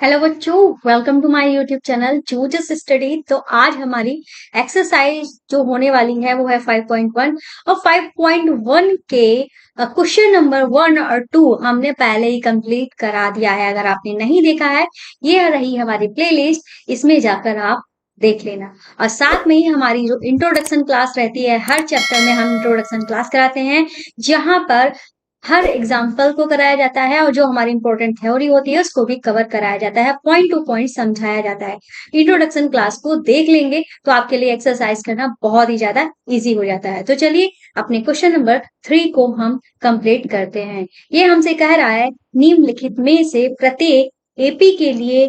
Hello बच्चों, welcome to my YouTube channel choose study. तो आज हमारी एक्सरसाइज जो होने वाली है वो है 5.1 और 5.1 के क्वेश्चन नंबर 1 और 2 हमने पहले ही कंप्लीट करा दिया है। अगर आपने नहीं देखा है, ये रही हमारी प्लेलिस्ट, इसमें जाकर आप देख लेना। और साथ में ही हमारी जो इंट्रोडक्शन क्लास रहती है, हर चैप्टर में हम इंट्रोडक्शन क्लास कराते हैं, जहां पर हर एग्जाम्पल को कराया जाता है और जो हमारी इंपॉर्टेंट थ्योरी होती है उसको भी कवर कराया जाता है, पॉइंट टू पॉइंट समझाया जाता है। इंट्रोडक्शन क्लास को देख लेंगे तो आपके लिए एक्सरसाइज करना बहुत ही ज्यादा इजी हो जाता है। तो चलिए अपने क्वेश्चन नंबर 3 को हम कंप्लीट करते हैं। ये हमसे कह रहा है, निम्नलिखित में से प्रत्येक एपी के लिए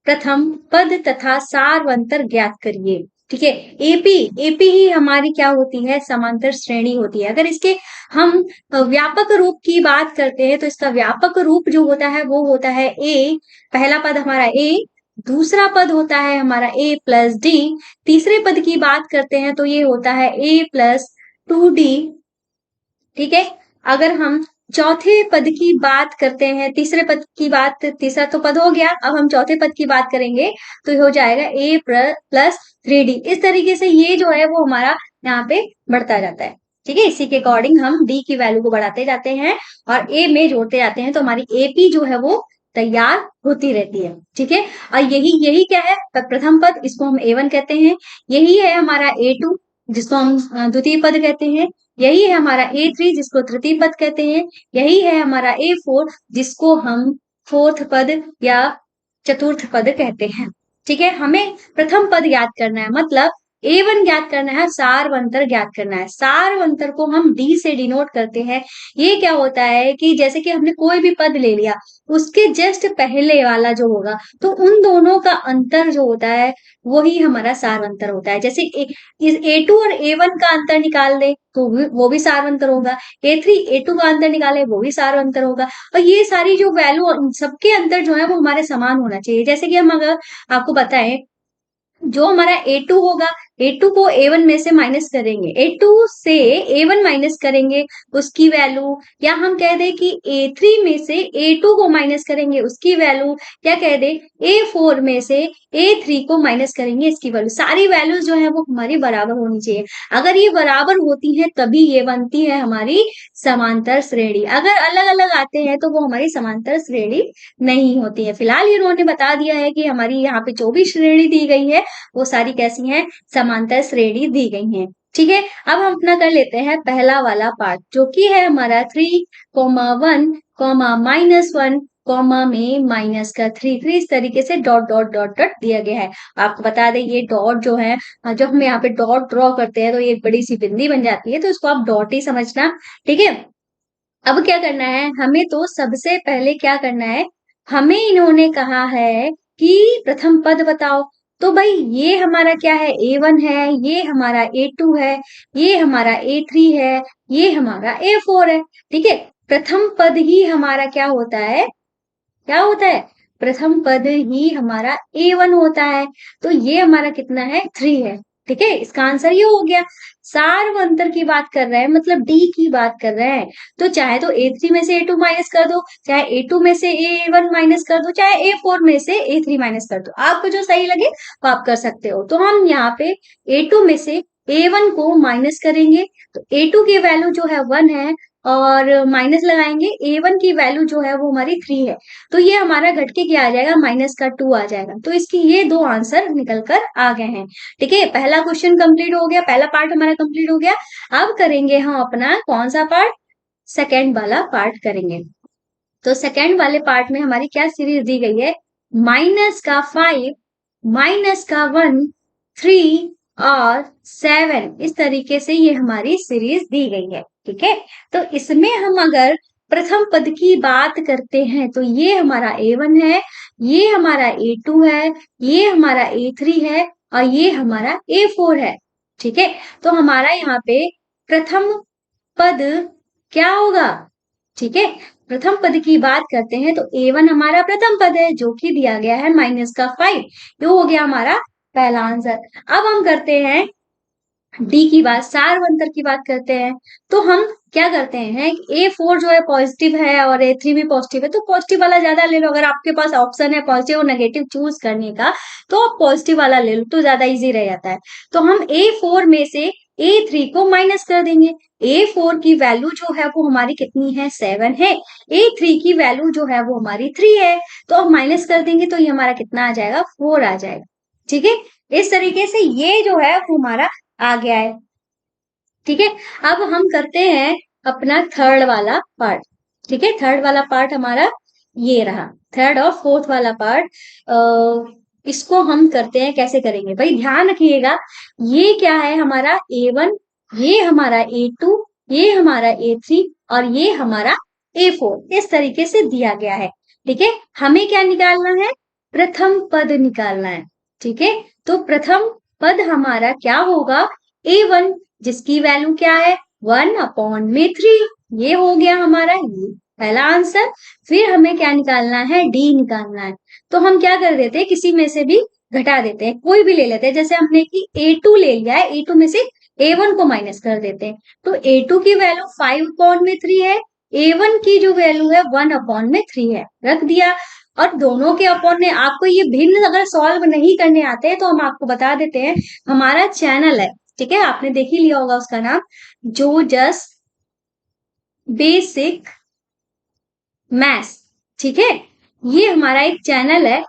प्रथम पद तथा सारवंतर ज्ञात करिए। ठीक है, एपी एपी ही हमारी क्या होती है, समांतर श्रेणी होती है। अगर इसके हम व्यापक रूप की बात करते हैं तो इसका व्यापक रूप जो होता है वो होता है ए। पहला पद हमारा ए, दूसरा पद होता है हमारा ए प्लस डी, तीसरे पद की बात करते हैं तो ये होता है ए प्लस 2d। ठीक है, अगर हम चौथे पद की बात करते हैं, तीसरे पद की बात, तीसरा तो पद हो गया, अब हम चौथे पद की बात करेंगे तो ये हो जाएगा ए प्लस 3d। इस तरीके से ये जो है वो हमारा यहाँ पे बढ़ता जाता है। ठीक है, इसी के अकॉर्डिंग हम डी की वैल्यू को बढ़ाते जाते हैं और ए में जोड़ते जाते हैं, तो हमारी एपी जो है वो तैयार होती रहती है। ठीक है, और यही यही क्या है, प्रथम पद, इसको हम ए1 कहते हैं। यही है हमारा ए2 जिसको हम द्वितीय पद कहते हैं। यही है हमारा A3 जिसको तृतीय पद कहते हैं। यही है हमारा A4 जिसको हम फोर्थ पद या चतुर्थ पद कहते हैं। ठीक है, हमें प्रथम पद ज्ञात करना है, मतलब A1 ज्ञात करना है, सारवंतर ज्ञात करना है। सारवंतर को हम D से डिनोट करते हैं। ये क्या होता है कि जैसे कि हमने कोई भी पद ले लिया, उसके जस्ट पहले वाला जो होगा तो उन दोनों का अंतर जो होता है वही हमारा सारवंतर होता है। जैसे इस A2 और A1 का अंतर निकाल दे तो वो भी सारवंतर होगा, A3 A2 का अंतर निकाले वो भी सारवंतर होगा। और ये सारी जो वैल्यू, सबके अंतर जो है वो हमारे समान होना चाहिए। जैसे कि हम अगर आपको बताएं, जो हमारा A2 होगा, A2 को A1 में से माइनस करेंगे, A2 से A1 माइनस करेंगे उसकी वैल्यू, या हम कह दें कि A3 में से A2 को माइनस करेंगे उसकी वैल्यू, या कह दें A4 में से A3 को माइनस करेंगे इसकी वैल्यू। सारी वैल्यूज जो है वो हमारी बराबर होनी चाहिए। अगर ये बराबर होती है तभी ये बनती है हमारी समांतर श्रेणी। अगर अलग अलग आते हैं तो वो हमारी समांतर श्रेणी नहीं होती है। फिलहाल इन्होंने बता दिया है कि हमारी यहाँ पे जो भी श्रेणी दी गई है वो सारी कैसी हैं, समांतर श्रेणी दी गई हैं। ठीक है, अब हम अपना कर लेते हैं पहला वाला पार्ट, जो कि है हमारा 3,1, -1, कॉमा में माइनस का 3 इस तरीके से डॉट डॉट डॉट डॉट दिया गया है। आपको बता दें ये डॉट जो है, जब हम यहाँ पे डॉट ड्रॉ करते हैं तो ये बड़ी सी बिंदी बन जाती है, तो इसको आप डॉट ही समझना। ठीक है, अब क्या करना है हमें, तो सबसे पहले क्या करना है, हमें इन्होंने कहा है कि प्रथम पद बताओ। तो भाई ये हमारा क्या है, A1 है, ये हमारा A2 है, ये हमारा A3 है, ये हमारा A4 है। ठीक है, प्रथम पद ही हमारा क्या होता है, क्या होता है, प्रथम पद ही हमारा A1 होता है। तो ये हमारा कितना है, 3 है। ठीक है, इसका आंसर ये हो गया। सार्वंतर की बात कर रहे हैं, मतलब डी की बात कर रहे हैं, तो चाहे तो A3 में से A2 माइनस कर दो, चाहे A2 में से A1 माइनस कर दो, चाहे A4 में से A3 माइनस कर दो, आपको जो सही लगे वो आप कर सकते हो। तो हम यहाँ पे A2 में से A1 को माइनस करेंगे तो A2 की वैल्यू जो है 1 है, और माइनस लगाएंगे, A1 की वैल्यू जो है वो हमारी 3 है, तो ये हमारा घट के क्या आ जाएगा, -2 आ जाएगा। तो इसकी ये दो आंसर निकल कर आ गए हैं। ठीक है, पहला क्वेश्चन कंप्लीट हो गया, पहला पार्ट हमारा कंप्लीट हो गया। अब करेंगे हम अपना कौन सा पार्ट, सेकेंड वाला पार्ट करेंगे। तो सेकेंड वाले पार्ट में हमारी क्या सीरीज दी गई है, -5, -1, 3 और 7, इस तरीके से ये हमारी सीरीज दी गई है। ठीक है, तो इसमें हम अगर प्रथम पद की बात करते हैं तो ये हमारा A1 है, ये हमारा A2 है, ये हमारा A3 है और ये हमारा A4 है। ठीक है, तो हमारा यहाँ पे प्रथम पद क्या होगा। ठीक है, प्रथम पद की बात करते हैं तो A1 हमारा प्रथम पद है जो कि दिया गया है -5, ये हो गया हमारा पहला आंसर। अब हम करते हैं डी की बात, सारवंतर की बात करते हैं, तो हम क्या करते हैं, A4 जो है पॉजिटिव है और A3 भी पॉजिटिव है, तो पॉजिटिव वाला ज्यादा ले लो। अगर आपके पास ऑप्शन है पॉजिटिव और नेगेटिव चूज करने का, तो आप पॉजिटिव वाला ले लो, तो ज्यादा इजी रह जाता है। तो हम A4 में से A3 को माइनस कर देंगे। A4 की वैल्यू जो है वो हमारी कितनी है, 7 है। A3 की वैल्यू जो है वो हमारी 3 है। तो अब माइनस कर देंगे तो ये हमारा कितना आ जाएगा, 4 आ जाएगा। ठीक है, इस तरीके से ये जो है वो हमारा आ गया है। ठीक है, अब हम करते हैं अपना थर्ड वाला पार्ट। ठीक है, थर्ड वाला पार्ट हमारा ये रहा, थर्ड और फोर्थ वाला पार्ट। इसको हम करते हैं, कैसे करेंगे भाई, ध्यान रखिएगा। ये क्या है हमारा A1, ये हमारा A2, ये हमारा A3 और ये हमारा A4, इस तरीके से दिया गया है। ठीक है, हमें क्या निकालना है, प्रथम पद निकालना है। ठीक है, तो प्रथम पद हमारा क्या होगा, A1, जिसकी वैल्यू क्या है, 1/3। ये हो गया हमारा ये पहला आंसर। फिर हमें क्या निकालना है, डी निकालना है। तो हम क्या कर देते हैं, किसी में से भी घटा देते हैं, कोई भी ले लेते हैं। जैसे हमने कि A2 ले लिया है, A2 में से A1 को माइनस कर देते हैं। तो A2 की वैल्यू 5/3 है, A1 की जो वैल्यू है 1/3 है, रख दिया। और दोनों के अपॉन में आपको ये भिन्न अगर सॉल्व नहीं करने आते हैं तो हम आपको बता देते हैं, हमारा चैनल है। ठीक है, आपने देख ही लिया होगा उसका नाम, जो जस्ट बेसिक मैथ्स। ठीक है, ये हमारा एक चैनल है,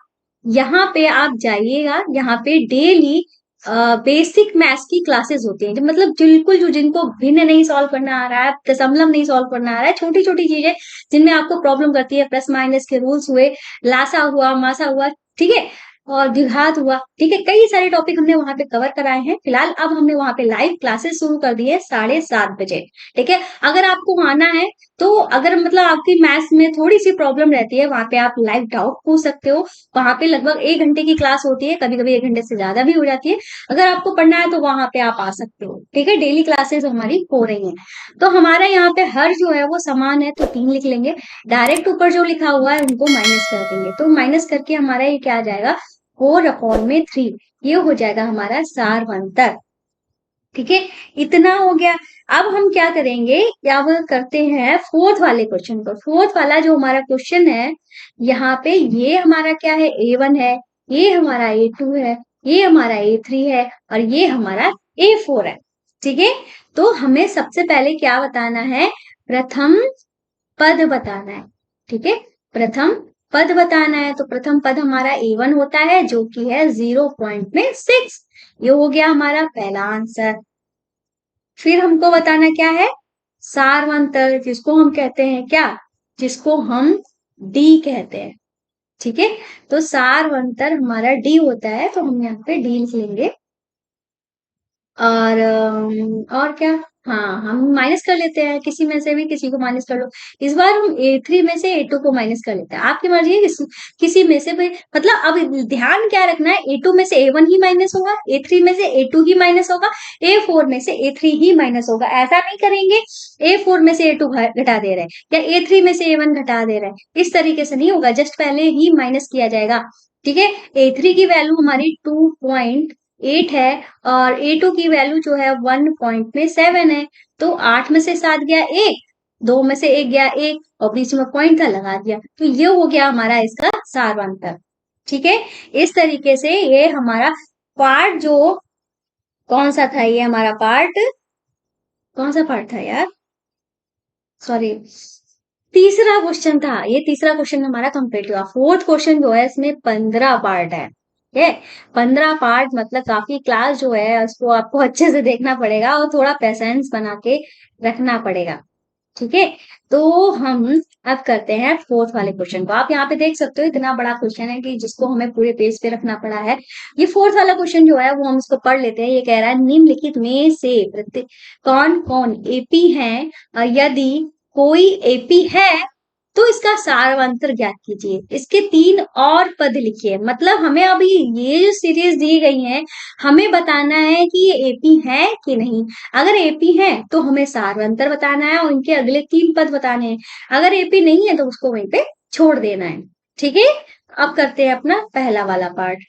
यहाँ पे आप जाइएगा, यहाँ पे डेली बेसिक मैथ्स की क्लासेस होती हैं। मतलब बिल्कुल जो जिनको भिन्न नहीं सॉल्व करना आ रहा है, दशमलव नहीं सॉल्व करना आ रहा है, छोटी छोटी चीजें जिनमें आपको प्रॉब्लम करती है, प्लस माइनस के रूल्स हुए, लासा हुआ, मासा हुआ, ठीक है, और द्विघात हुआ, ठीक है, कई सारे टॉपिक हमने वहां पे कवर कराए हैं। फिलहाल अब हमने वहां पे लाइव क्लासेस शुरू कर दी है 7:30 बजे। ठीक है, अगर आपको आना है तो, अगर मतलब आपकी मैथ्स में थोड़ी सी प्रॉब्लम रहती है, वहां पे आप लाइव डाउट पूछ सकते हो। वहां पे लगभग 1 घंटे की क्लास होती है, कभी कभी 1 घंटे से ज्यादा भी हो जाती है। अगर आपको पढ़ना है तो वहां पे आप आ सकते हो। ठीक है, डेली क्लासेस हमारी हो रही हैं। तो हमारा यहाँ पे हर जो है वो समान है, तो 3 लिख लेंगे। डायरेक्ट ऊपर जो लिखा हुआ है उनको माइनस कर देंगे, तो माइनस करके हमारा ये क्या आ जाएगा, 4/3। ये हो जाएगा हमारा सारवंतर। ठीक है, इतना हो गया। अब हम क्या करेंगे, अब करते हैं फोर्थ वाले क्वेश्चन को। फोर्थ वाला जो हमारा क्वेश्चन है, यहाँ पे ये हमारा क्या है, A1 है, ये हमारा A2 है, ये हमारा A3 है और ये हमारा A4 है। ठीक है, तो हमें सबसे पहले क्या बताना है, प्रथम पद बताना है। ठीक है, प्रथम पद बताना है। तो प्रथम पद हमारा A1 होता है, जो कि है 0.6। ये हो गया हमारा पहला आंसर। फिर हमको बताना क्या है, सारवंतर, जिसको हम कहते हैं क्या, जिसको हम डी कहते हैं। ठीक है, तो सारवंतर हमारा डी होता है, तो हम यहाँ पे डी लिख लेंगे। और क्या, हाँ हम माइनस कर लेते हैं, किसी में से भी किसी को माइनस कर लो। इस बार हम A3 में से A2 को माइनस कर लेते हैं, आपकी मर्जी है, किसी में से भी। मतलब अब ध्यान क्या रखना है, A2 में से A1 ही माइनस होगा, A3 में से A2 ही माइनस होगा, A4 में से A3 ही माइनस होगा। ऐसा नहीं करेंगे A4 में से A2 घटा दे रहे हैं या A3 में से A1 घटा दे रहे हैं, इस तरीके से नहीं होगा, जस्ट पहले ही माइनस किया जाएगा। ठीक है, A3 की वैल्यू हमारी 2.8 है और A2 की वैल्यू जो है 1.7 है। तो 8 में से 7 गया 1, 2 में से 1 गया 1 और बीच में पॉइंट था, लगा दिया। तो ये हो गया हमारा इसका सारांतर। ठीक है, इस तरीके से ये हमारा पार्ट जो, कौन सा था ये हमारा पार्ट, कौन सा पार्ट था यार, सॉरी, तीसरा क्वेश्चन था। ये तीसरा क्वेश्चन हमारा कंप्लीट हुआ। फोर्थ क्वेश्चन जो है इसमें 15 पार्ट है। ठीक है, 15 पार्ट मतलब काफी क्लास जो है उसको आपको अच्छे से देखना पड़ेगा और थोड़ा पेशेंस बना के रखना पड़ेगा। ठीक है, तो हम अब करते हैं फोर्थ वाले क्वेश्चन को। आप यहाँ पे देख सकते हो, इतना बड़ा क्वेश्चन है कि जिसको हमें पूरे पेज पे रखना पड़ा है। ये फोर्थ वाला क्वेश्चन जो है वो हम इसको पढ़ लेते हैं। ये कह रहा है, निम्नलिखित में से प्रत्येक कौन कौन एपी है, यदि कोई एपी है तो इसका सारांतर ज्ञात कीजिए। इसके 3 और पद लिखिए। मतलब हमें अभी ये जो सीरीज दी गई है, हमें बताना है कि ये एपी है कि नहीं। अगर एपी है तो हमें सारांतर बताना है और इनके अगले 3 पद बताने हैं। अगर एपी नहीं है तो उसको वहीं पे छोड़ देना है। ठीक है, अब करते हैं अपना पहला वाला पार्ट।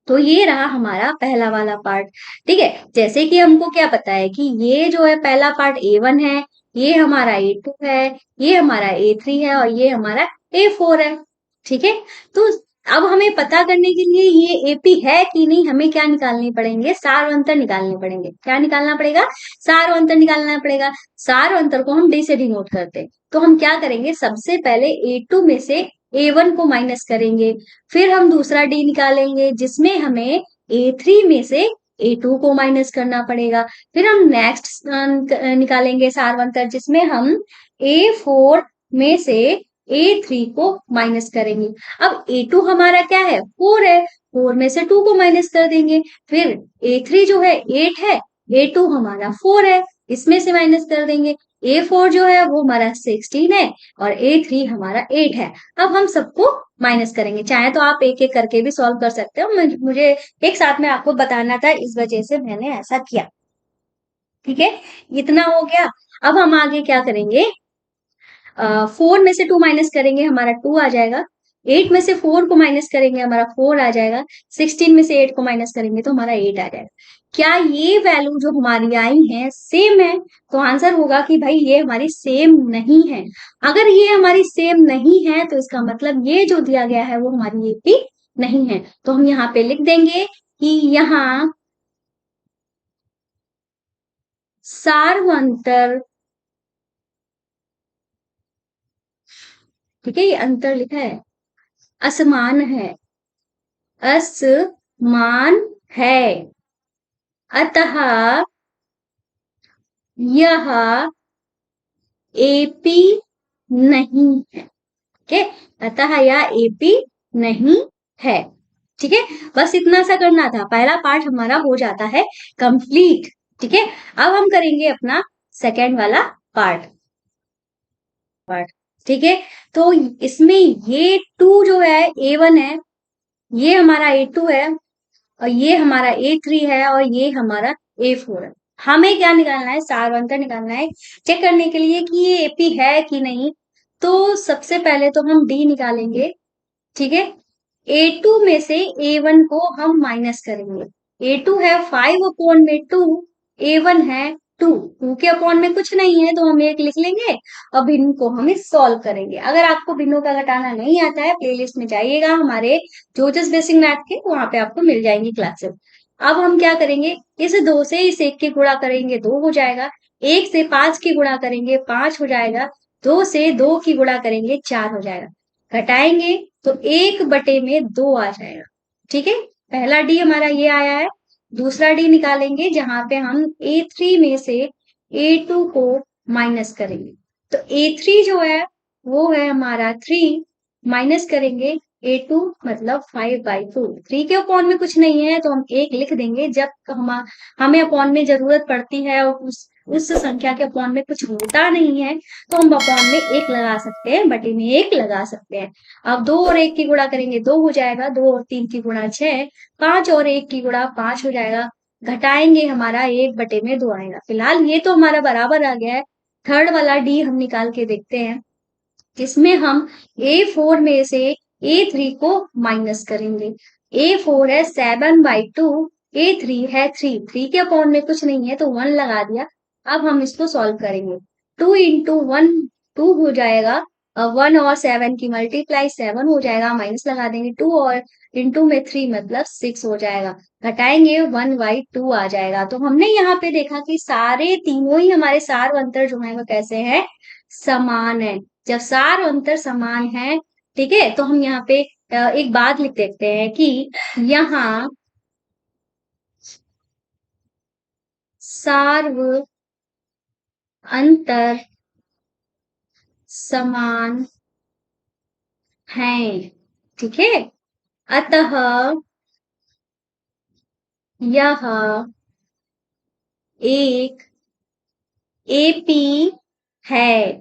तो ये रहा हमारा पहला वाला पार्ट। ठीक है, जैसे कि हमको क्या पता है कि ये जो है पहला पार्ट A1 है, ये हमारा A2 है, ये हमारा A3 है और ये हमारा A4 है। ठीक है, तो अब हमें पता करने के लिए ये एपी है कि नहीं, हमें क्या निकालने पड़ेंगे, सार अंतर निकालने पड़ेंगे। क्या निकालना पड़ेगा, सार अंतर निकालना पड़ेगा। सार अंतर को हम डी से डिनोट करते हैं, तो हम क्या करेंगे, सबसे पहले A2 में से A1 को माइनस करेंगे, फिर हम दूसरा डी निकालेंगे जिसमें हमें A3 में से A2 को माइनस करना पड़ेगा, फिर हम नेक्स्ट निकालेंगे सार अंतर जिसमें हम A4 में से A3 को माइनस करेंगे। अब A2 हमारा क्या है, 4 है, 4 में से 2 को माइनस कर देंगे, फिर A3 जो है 8 है, A2 हमारा 4 है, इसमें से माइनस कर देंगे, A4 जो है वो हमारा 16 है और A3 हमारा 8 है। अब हम सबको माइनस करेंगे, चाहे तो आप एक एक करके भी सॉल्व कर सकते हो, मुझे एक साथ में आपको बताना था, इस वजह से मैंने ऐसा किया। ठीक है, इतना हो गया। अब हम आगे क्या करेंगे, 4 में से 2 माइनस करेंगे, हमारा 2 आ जाएगा। 8 में से 4 को माइनस करेंगे, हमारा 4 आ जाएगा। 16 में से 8 को माइनस करेंगे तो हमारा 8 आ जाएगा। क्या ये वैल्यू जो हमारी आई है सेम है, तो आंसर होगा कि भाई ये हमारी सेम नहीं है। अगर ये हमारी सेम नहीं है तो इसका मतलब ये जो दिया गया है वो हमारी एपी नहीं है। तो हम यहाँ पे लिख देंगे कि यहाँ सार्वंतर, ठीक है, ये अंतर लिखा है, असमान है, असमान है, अतः यह एपी नहीं है। ठीक है, अतः यह एपी नहीं है। ठीक है, बस इतना सा करना था, पहला पार्ट हमारा हो जाता है कंप्लीट। ठीक है, अब हम करेंगे अपना सेकेंड वाला पार्ट। ठीक है, तो इसमें ये 2 जो है A1 है, ये हमारा A2 है और ये हमारा A3 है और ये हमारा A4 है। हमें क्या निकालना है, सार अंतर निकालना है, चेक करने के लिए कि ये एपी है कि नहीं। तो सबसे पहले तो हम डी निकालेंगे। ठीक है, A2 में से A1 को हम माइनस करेंगे। A2 है 5/2, A1 है 2, 2 के अपॉन में कुछ नहीं है तो हम एक लिख लेंगे और भिन्न को हमें सॉल्व करेंगे। अगर आपको भिन्नों का घटाना नहीं आता है, प्लेलिस्ट में जाइएगा हमारे जोजस बेसिक मैथ के, वहां पे आपको मिल जाएंगी क्लासेस। अब हम क्या करेंगे, इस 2 से इस 1 की गुणा करेंगे 2 हो जाएगा, 1 से 5 की गुणा करेंगे 5 हो जाएगा, 2 से 2 की गुणा करेंगे 4 हो जाएगा, घटाएंगे तो 1/2 आ जाएगा। ठीक है, पहला डी हमारा ये आया है। दूसरा डी निकालेंगे जहां पे हम A3 में से A2 को माइनस करेंगे, तो A3 जो है वो है हमारा 3, माइनस करेंगे A2 मतलब 5/2। 3 के अपॉन में कुछ नहीं है तो हम एक लिख देंगे, जब हमें अपॉन में जरूरत पड़ती है और उस संख्या के अपॉन में कुछ होता नहीं है तो हम अपॉन में 1 लगा सकते हैं, बटे में 1 लगा सकते हैं। अब 2 और 1 की गुणा करेंगे 2 हो जाएगा, 2 और 3 की गुणा 6, 5 और 1 की गुणा 5 हो जाएगा, घटाएंगे हमारा 1/2 आएगा। फिलहाल ये तो हमारा बराबर आ गया है। थर्ड वाला डी हम निकाल के देखते हैं, जिसमें हम A4 में से A3 को माइनस करेंगे। A4 है 7/2, A3 है 3, 3 के अपॉन में कुछ नहीं है तो 1 लगा दिया। अब हम इसको सॉल्व करेंगे, 2 इंटू 1 2 हो जाएगा, 1 और 7 की मल्टीप्लाई 7 हो जाएगा, माइनस लगा देंगे, 2 और इंटू में 3 मतलब 6 हो जाएगा, घटाएंगे 1/2 आ जाएगा। तो हमने यहाँ पे देखा कि सारे तीनों ही हमारे सार अंतर जो है वो कैसे है, समान है। जब सार अंतर समान है, ठीक है, तो हम यहाँ पे एक बात लिख देते हैं कि यहाँ सार्व अंतर समान है। ठीक है, अतः यह एक एपी है।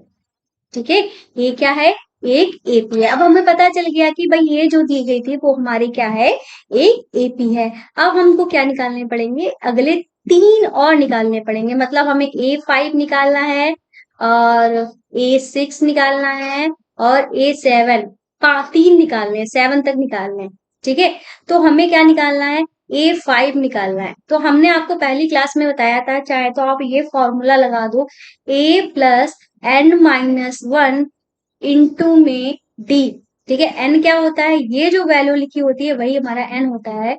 ठीक है, ये क्या है, एक एपी है। अब हमें पता चल गया कि भाई ये जो दी गई थी वो हमारी क्या है, एक एपी है। अब हमको क्या निकालने पड़ेंगे, अगले 3 और निकालने पड़ेंगे, मतलब हमें A5 निकालना है और A6 निकालना है और A7, 3 निकालने हैं, 7 तक निकालने हैं। ठीक है। तो हमें क्या निकालना है, A5 निकालना है। तो हमने आपको पहली क्लास में बताया था, चाहे तो आप ये फॉर्मूला लगा दो, A+n-1 इंटू में डी। ठीक है, एन क्या होता है, ये जो वैल्यू लिखी होती है वही हमारा एन होता है।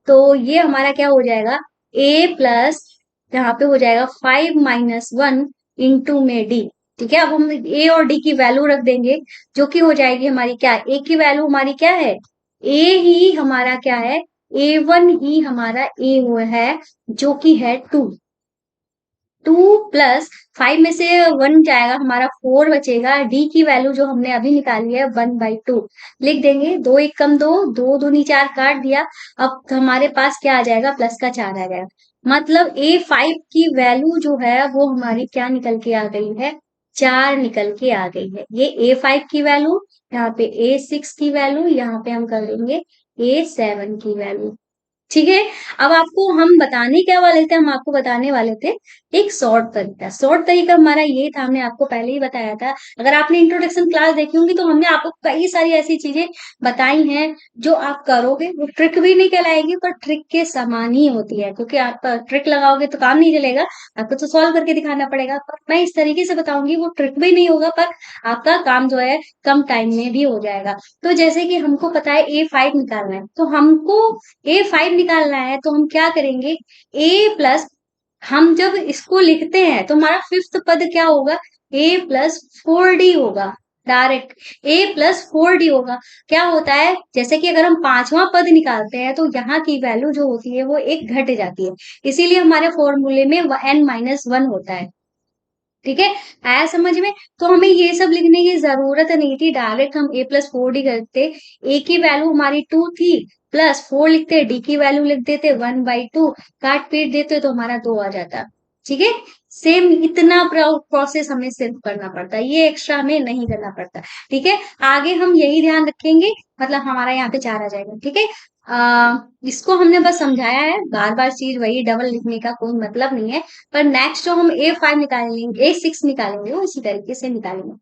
तो ये हमारा क्या हो जाएगा, ए प्लस, यहाँ पे हो जाएगा 5-1 इंटू में डी। ठीक है, अब हम ए और डी की वैल्यू रख देंगे, जो कि हो जाएगी हमारी क्या, ए की वैल्यू हमारी क्या है, ए ही हमारा क्या है, A1 ही हमारा ए वो है, जो कि है 2। 2 + 5 में से 1 जाएगा, हमारा 4 बचेगा। डी की वैल्यू जो हमने अभी निकाली है 1/2 लिख देंगे। 2 1 कम 2, 2 दूनी 4 काट दिया। अब हमारे पास क्या आ जाएगा, प्लस का 4 आ जाएगा। मतलब A5 की वैल्यू जो है वो हमारी क्या निकल के आ गई है, 4 निकल के आ गई है। ये A5 की वैल्यू, यहाँ पे A6 की वैल्यू, यहाँ पे हम कर देंगे A7 की वैल्यू। ठीक है। अब आपको हम बताने क्या वाले थे, हम आपको बताने वाले थे एक शॉर्ट तरीका। शॉर्ट तरीका हमारा ये था, हमने आपको पहले ही बताया था। अगर आपने इंट्रोडक्शन क्लास देखी होंगी तो हमने आपको कई सारी ऐसी चीजें बताई हैं जो आप करोगे वो ट्रिक भी नहीं कहलाएगी, पर ट्रिक के समान ही होती है, क्योंकि आप ट्रिक लगाओगे तो काम नहीं चलेगा, आपको तो सॉल्व करके दिखाना पड़ेगा। पर मैं इस तरीके से बताऊंगी, वो ट्रिक भी नहीं होगा, पर आपका काम जो है कम टाइम में भी हो जाएगा। तो जैसे कि हमको पता है A5 निकालना है, तो हमको A5 निकालना है, तो हम क्या करेंगे, A+, हम जब इसको लिखते हैं तो हमारा फिफ्थ पद क्या होगा, A+4D होगा। डायरेक्ट A+4D होगा। क्या होता है, जैसे कि अगर हम पांचवा पद निकालते हैं तो यहाँ की वैल्यू जो होती है वो एक घट जाती है, इसीलिए हमारे फॉर्मूले में n-1 होता है। ठीक है, आया समझ में। तो हमें ये सब लिखने की जरूरत नहीं थी, डायरेक्ट हम A+4D करते। ए की वैल्यू हमारी 2 थी, +4 लिखते, डी की वैल्यू लिख देते 1/2, काट पीट देते तो हमारा 2 आ जाता। ठीक है, सेम इतना प्रोसेस हमें सिर्फ करना पड़ता है, ये एक्स्ट्रा हमें नहीं करना पड़ता। ठीक है, आगे हम यही ध्यान रखेंगे, मतलब हमारा यहाँ पे 4 आ जाएगा। ठीक है, इसको हमने बस समझाया है, बार बार चीज वही डबल लिखने का कोई मतलब नहीं है। पर नेक्स्ट जो हम A5 निकालेंगे, A6 निकालेंगे, वो इसी तरीके से निकालेंगे।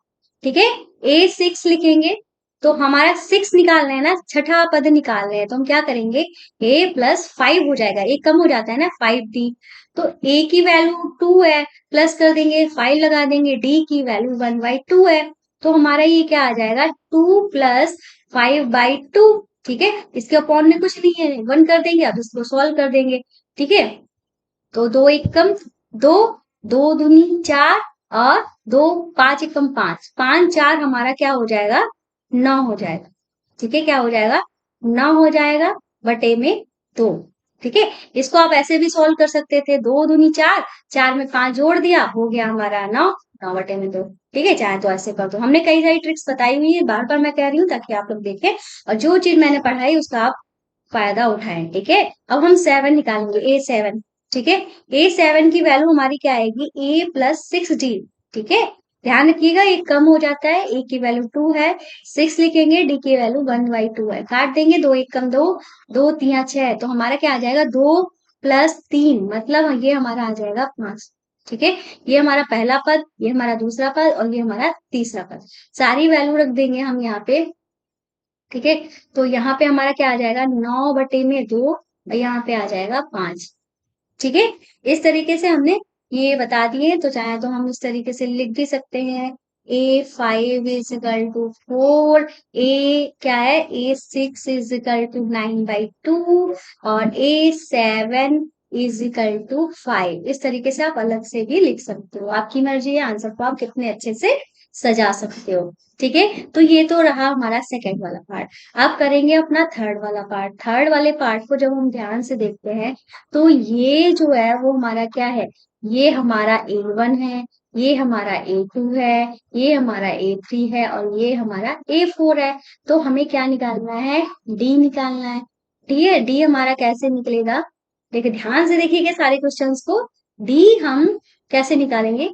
ठीक है, A6 लिखेंगे, तो हमारा 6 निकालना है ना, छठा पद निकालना है, तो हम क्या करेंगे, A+5 हो जाएगा, एक कम हो जाता है ना, 5D। तो A की वैल्यू 2 है, प्लस कर देंगे, 5 लगा देंगे, D की वैल्यू 1/2 है। तो हमारा ये क्या आ जाएगा, 2 + 5/2। ठीक है, इसके अपॉन में कुछ नहीं है, 1 कर देंगे, अब इसको सॉल्व कर देंगे। ठीक है, तो 2 एकम 2, 2 दूनी 4, और 2 5 एकम 5, 5 4 हमारा क्या हो जाएगा, 9 हो जाएगा। ठीक है, क्या हो जाएगा, 9 हो जाएगा, बटे में 2। ठीक है, इसको आप ऐसे भी सॉल्व कर सकते थे, 2 दूनी 4, 4 में 5 जोड़ दिया, हो गया हमारा 9, 9 बटे में 2। ठीक है, चाहे तो ऐसे कर दो, हमने कई सारी ट्रिक्स बताई हुई है, बार बार मैं कह रही हूँ ताकि आप लोग देखें, और जो चीज मैंने पढ़ाई उसका आप फायदा उठाएं। ठीक है, अब हम 7 निकालेंगे, A7। ठीक है, A7 की वैल्यू हमारी क्या आएगी, A+6D। ठीक है, ध्यान रखिएगा, एक कम हो जाता है, ए की वैल्यू 2 है, 6 लिखेंगे, डी की वैल्यू 1/2 है, काट देंगे, 2 एक कम 2, 2 3 6, तो हमारा क्या आ जाएगा, 2 + 3, मतलब ये हमारा आ जाएगा 5। ठीक है, ये हमारा पहला पद, ये हमारा दूसरा पद, और ये हमारा तीसरा पद, सारी वैल्यू रख देंगे हम यहाँ पे। ठीक है, तो यहाँ पे हमारा क्या आ जाएगा, 9 बटे में 2, और यहाँ पे आ जाएगा 5। ठीक है, इस तरीके से हमने ये बता दिए, तो चाहे तो हम इस तरीके से लिख भी सकते हैं, A5 = 4, ए क्या है, A6 = 9/2, और A7 = 5। इस तरीके से आप अलग से भी लिख सकते हो, आपकी मर्जी है, आंसर को आप कितने अच्छे से सजा सकते हो। ठीक है, तो ये तो रहा हमारा सेकंड वाला पार्ट। अब करेंगे अपना थर्ड वाला पार्ट। थर्ड वाले पार्ट को जब हम ध्यान से देखते हैं, तो ये जो है वो हमारा क्या है, ये हमारा A1 है, ये हमारा A2 है, ये हमारा A3 है, और ये हमारा A4 है। तो हमें क्या निकालना है, D निकालना है। ठीक है, D हमारा कैसे निकलेगा, देखिए ध्यान से देखिएगा सारे क्वेश्चंस को। D हम कैसे निकालेंगे,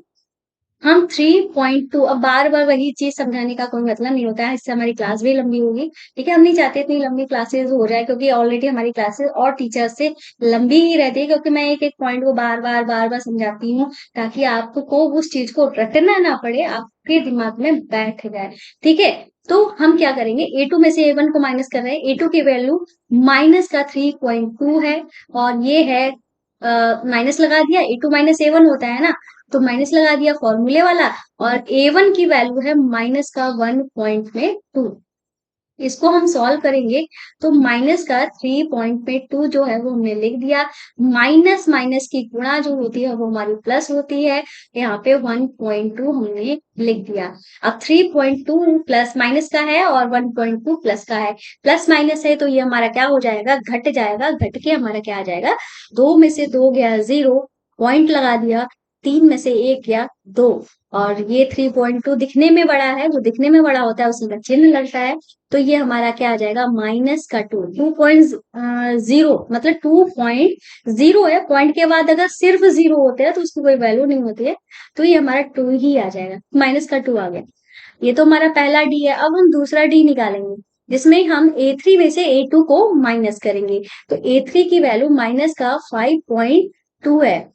हम 3.2, अब बार बार वही चीज समझाने का कोई मतलब नहीं होता है, इससे हमारी क्लास भी लंबी होगी। ठीक है, हम नहीं चाहते इतनी लंबी क्लासेस हो जाए, क्योंकि ऑलरेडी हमारी क्लासेस और टीचर्स से लंबी ही रहती है, क्योंकि मैं एक एक पॉइंट को बार बार समझाती हूँ, ताकि आपको उस चीज को रटना ना पड़े, आपके दिमाग में बैठ जाए। ठीक है, तो हम क्या करेंगे, A2 में से A1 को माइनस कर रहे हैं, A2 की वैल्यू माइनस का 3.2 है, और ये है माइनस लगा दिया, A2 माइनस A1 होता है ना, तो माइनस लगा दिया फॉर्मूले वाला, और A1 की वैल्यू है माइनस का 1.2। इसको हम सॉल्व करेंगे तो माइनस का 3.2 जो है वो हमने लिख दिया, माइनस माइनस की गुणा जो होती है वो हमारी प्लस होती है, यहाँ पे 1.2 हमने लिख दिया। अब 3.2 प्लस माइनस का है और 1.2 प्लस का है, प्लस माइनस है तो ये हमारा क्या हो जाएगा, घट जाएगा, घट के हमारा क्या आ जाएगा, 2 में से 2 गया 0, पॉइंट लगा दिया, 3 में से 1 गया 2, और ये 3.2 दिखने में बड़ा है, वो दिखने में बड़ा होता है उसी का चिन्ह लगता है, तो ये हमारा क्या आ जाएगा, माइनस का 2.0, मतलब 2.0 है, पॉइंट के बाद अगर सिर्फ 0 होते हैं तो उसकी कोई वैल्यू नहीं होती है, तो ये हमारा 2 ही आ जाएगा, माइनस का 2 आ गया। ये तो हमारा पहला डी है। अब हम दूसरा डी निकालेंगे, जिसमें हम A3 में से A2 को माइनस करेंगे, तो A3 की वैल्यू माइनस का 5.2 है,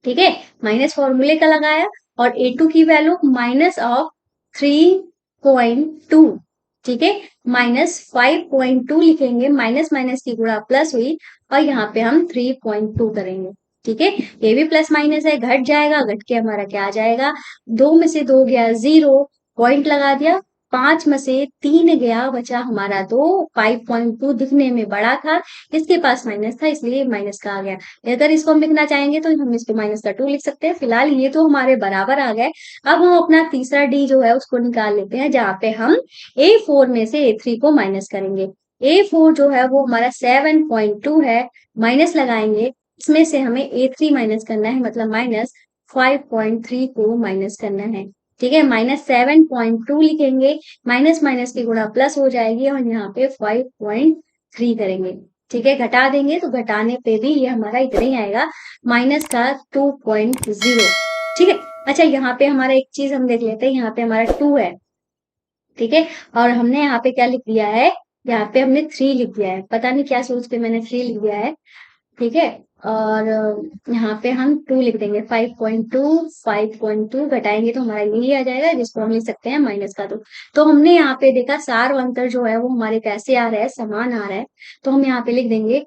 ठीक है, माइनस फॉर्मूले का लगाया, और A2 की वैल्यू माइनस ऑफ 3.2, ठीक है, माइनस 5.2 लिखेंगे, माइनस माइनस की गुणा प्लस हुई, और यहाँ पे हम 3.2 करेंगे, ठीक है, ये भी प्लस माइनस है, घट जाएगा, घट के हमारा क्या आ जाएगा, 2 में से 2 गया 0, पॉइंट लगा दिया, 5 में से 3 गया, बचा हमारा 2, 5.2 दिखने में बड़ा था, इसके पास माइनस था इसलिए माइनस का आ गया। अगर इसको हम लिखना चाहेंगे तो हम इसको माइनस का 2 लिख सकते हैं। फिलहाल ये तो हमारे बराबर आ गए। अब हम अपना तीसरा डी जो है उसको निकाल लेते हैं, जहां पे हम A4 में से A3 को माइनस करेंगे। A4 जो है वो हमारा 7.2 है, माइनस लगाएंगे, इसमें से हमें A3 माइनस करना है, मतलब माइनस 5.3 को माइनस करना है, ठीक है, माइनस 7.2 लिखेंगे, माइनस माइनस की गुणा प्लस हो जाएगी, और यहाँ पे 5.3 करेंगे, ठीक है, घटा देंगे तो घटाने पे भी ये हमारा इतना ही आएगा, माइनस का 2.0, ठीक है। अच्छा, यहाँ पे हमारा एक चीज हम देख लेते हैं, यहाँ पे हमारा 2 है, ठीक है, और हमने यहाँ पे क्या लिख दिया है, यहाँ पे हमने 3 लिख दिया है, पता नहीं क्या सोच के मैंने 3 लिख दिया है, ठीक है, और यहाँ पे हम 2 लिख देंगे, 5.2, 5.2 घटाएंगे तो हमारा यही आ जाएगा, जिसको हम लिख सकते हैं माइनस का 2। तो हमने यहाँ पे देखा सार और अंतर जो है वो हमारे कैसे आ रहा है, समान आ रहा है, तो हम यहाँ पे लिख देंगे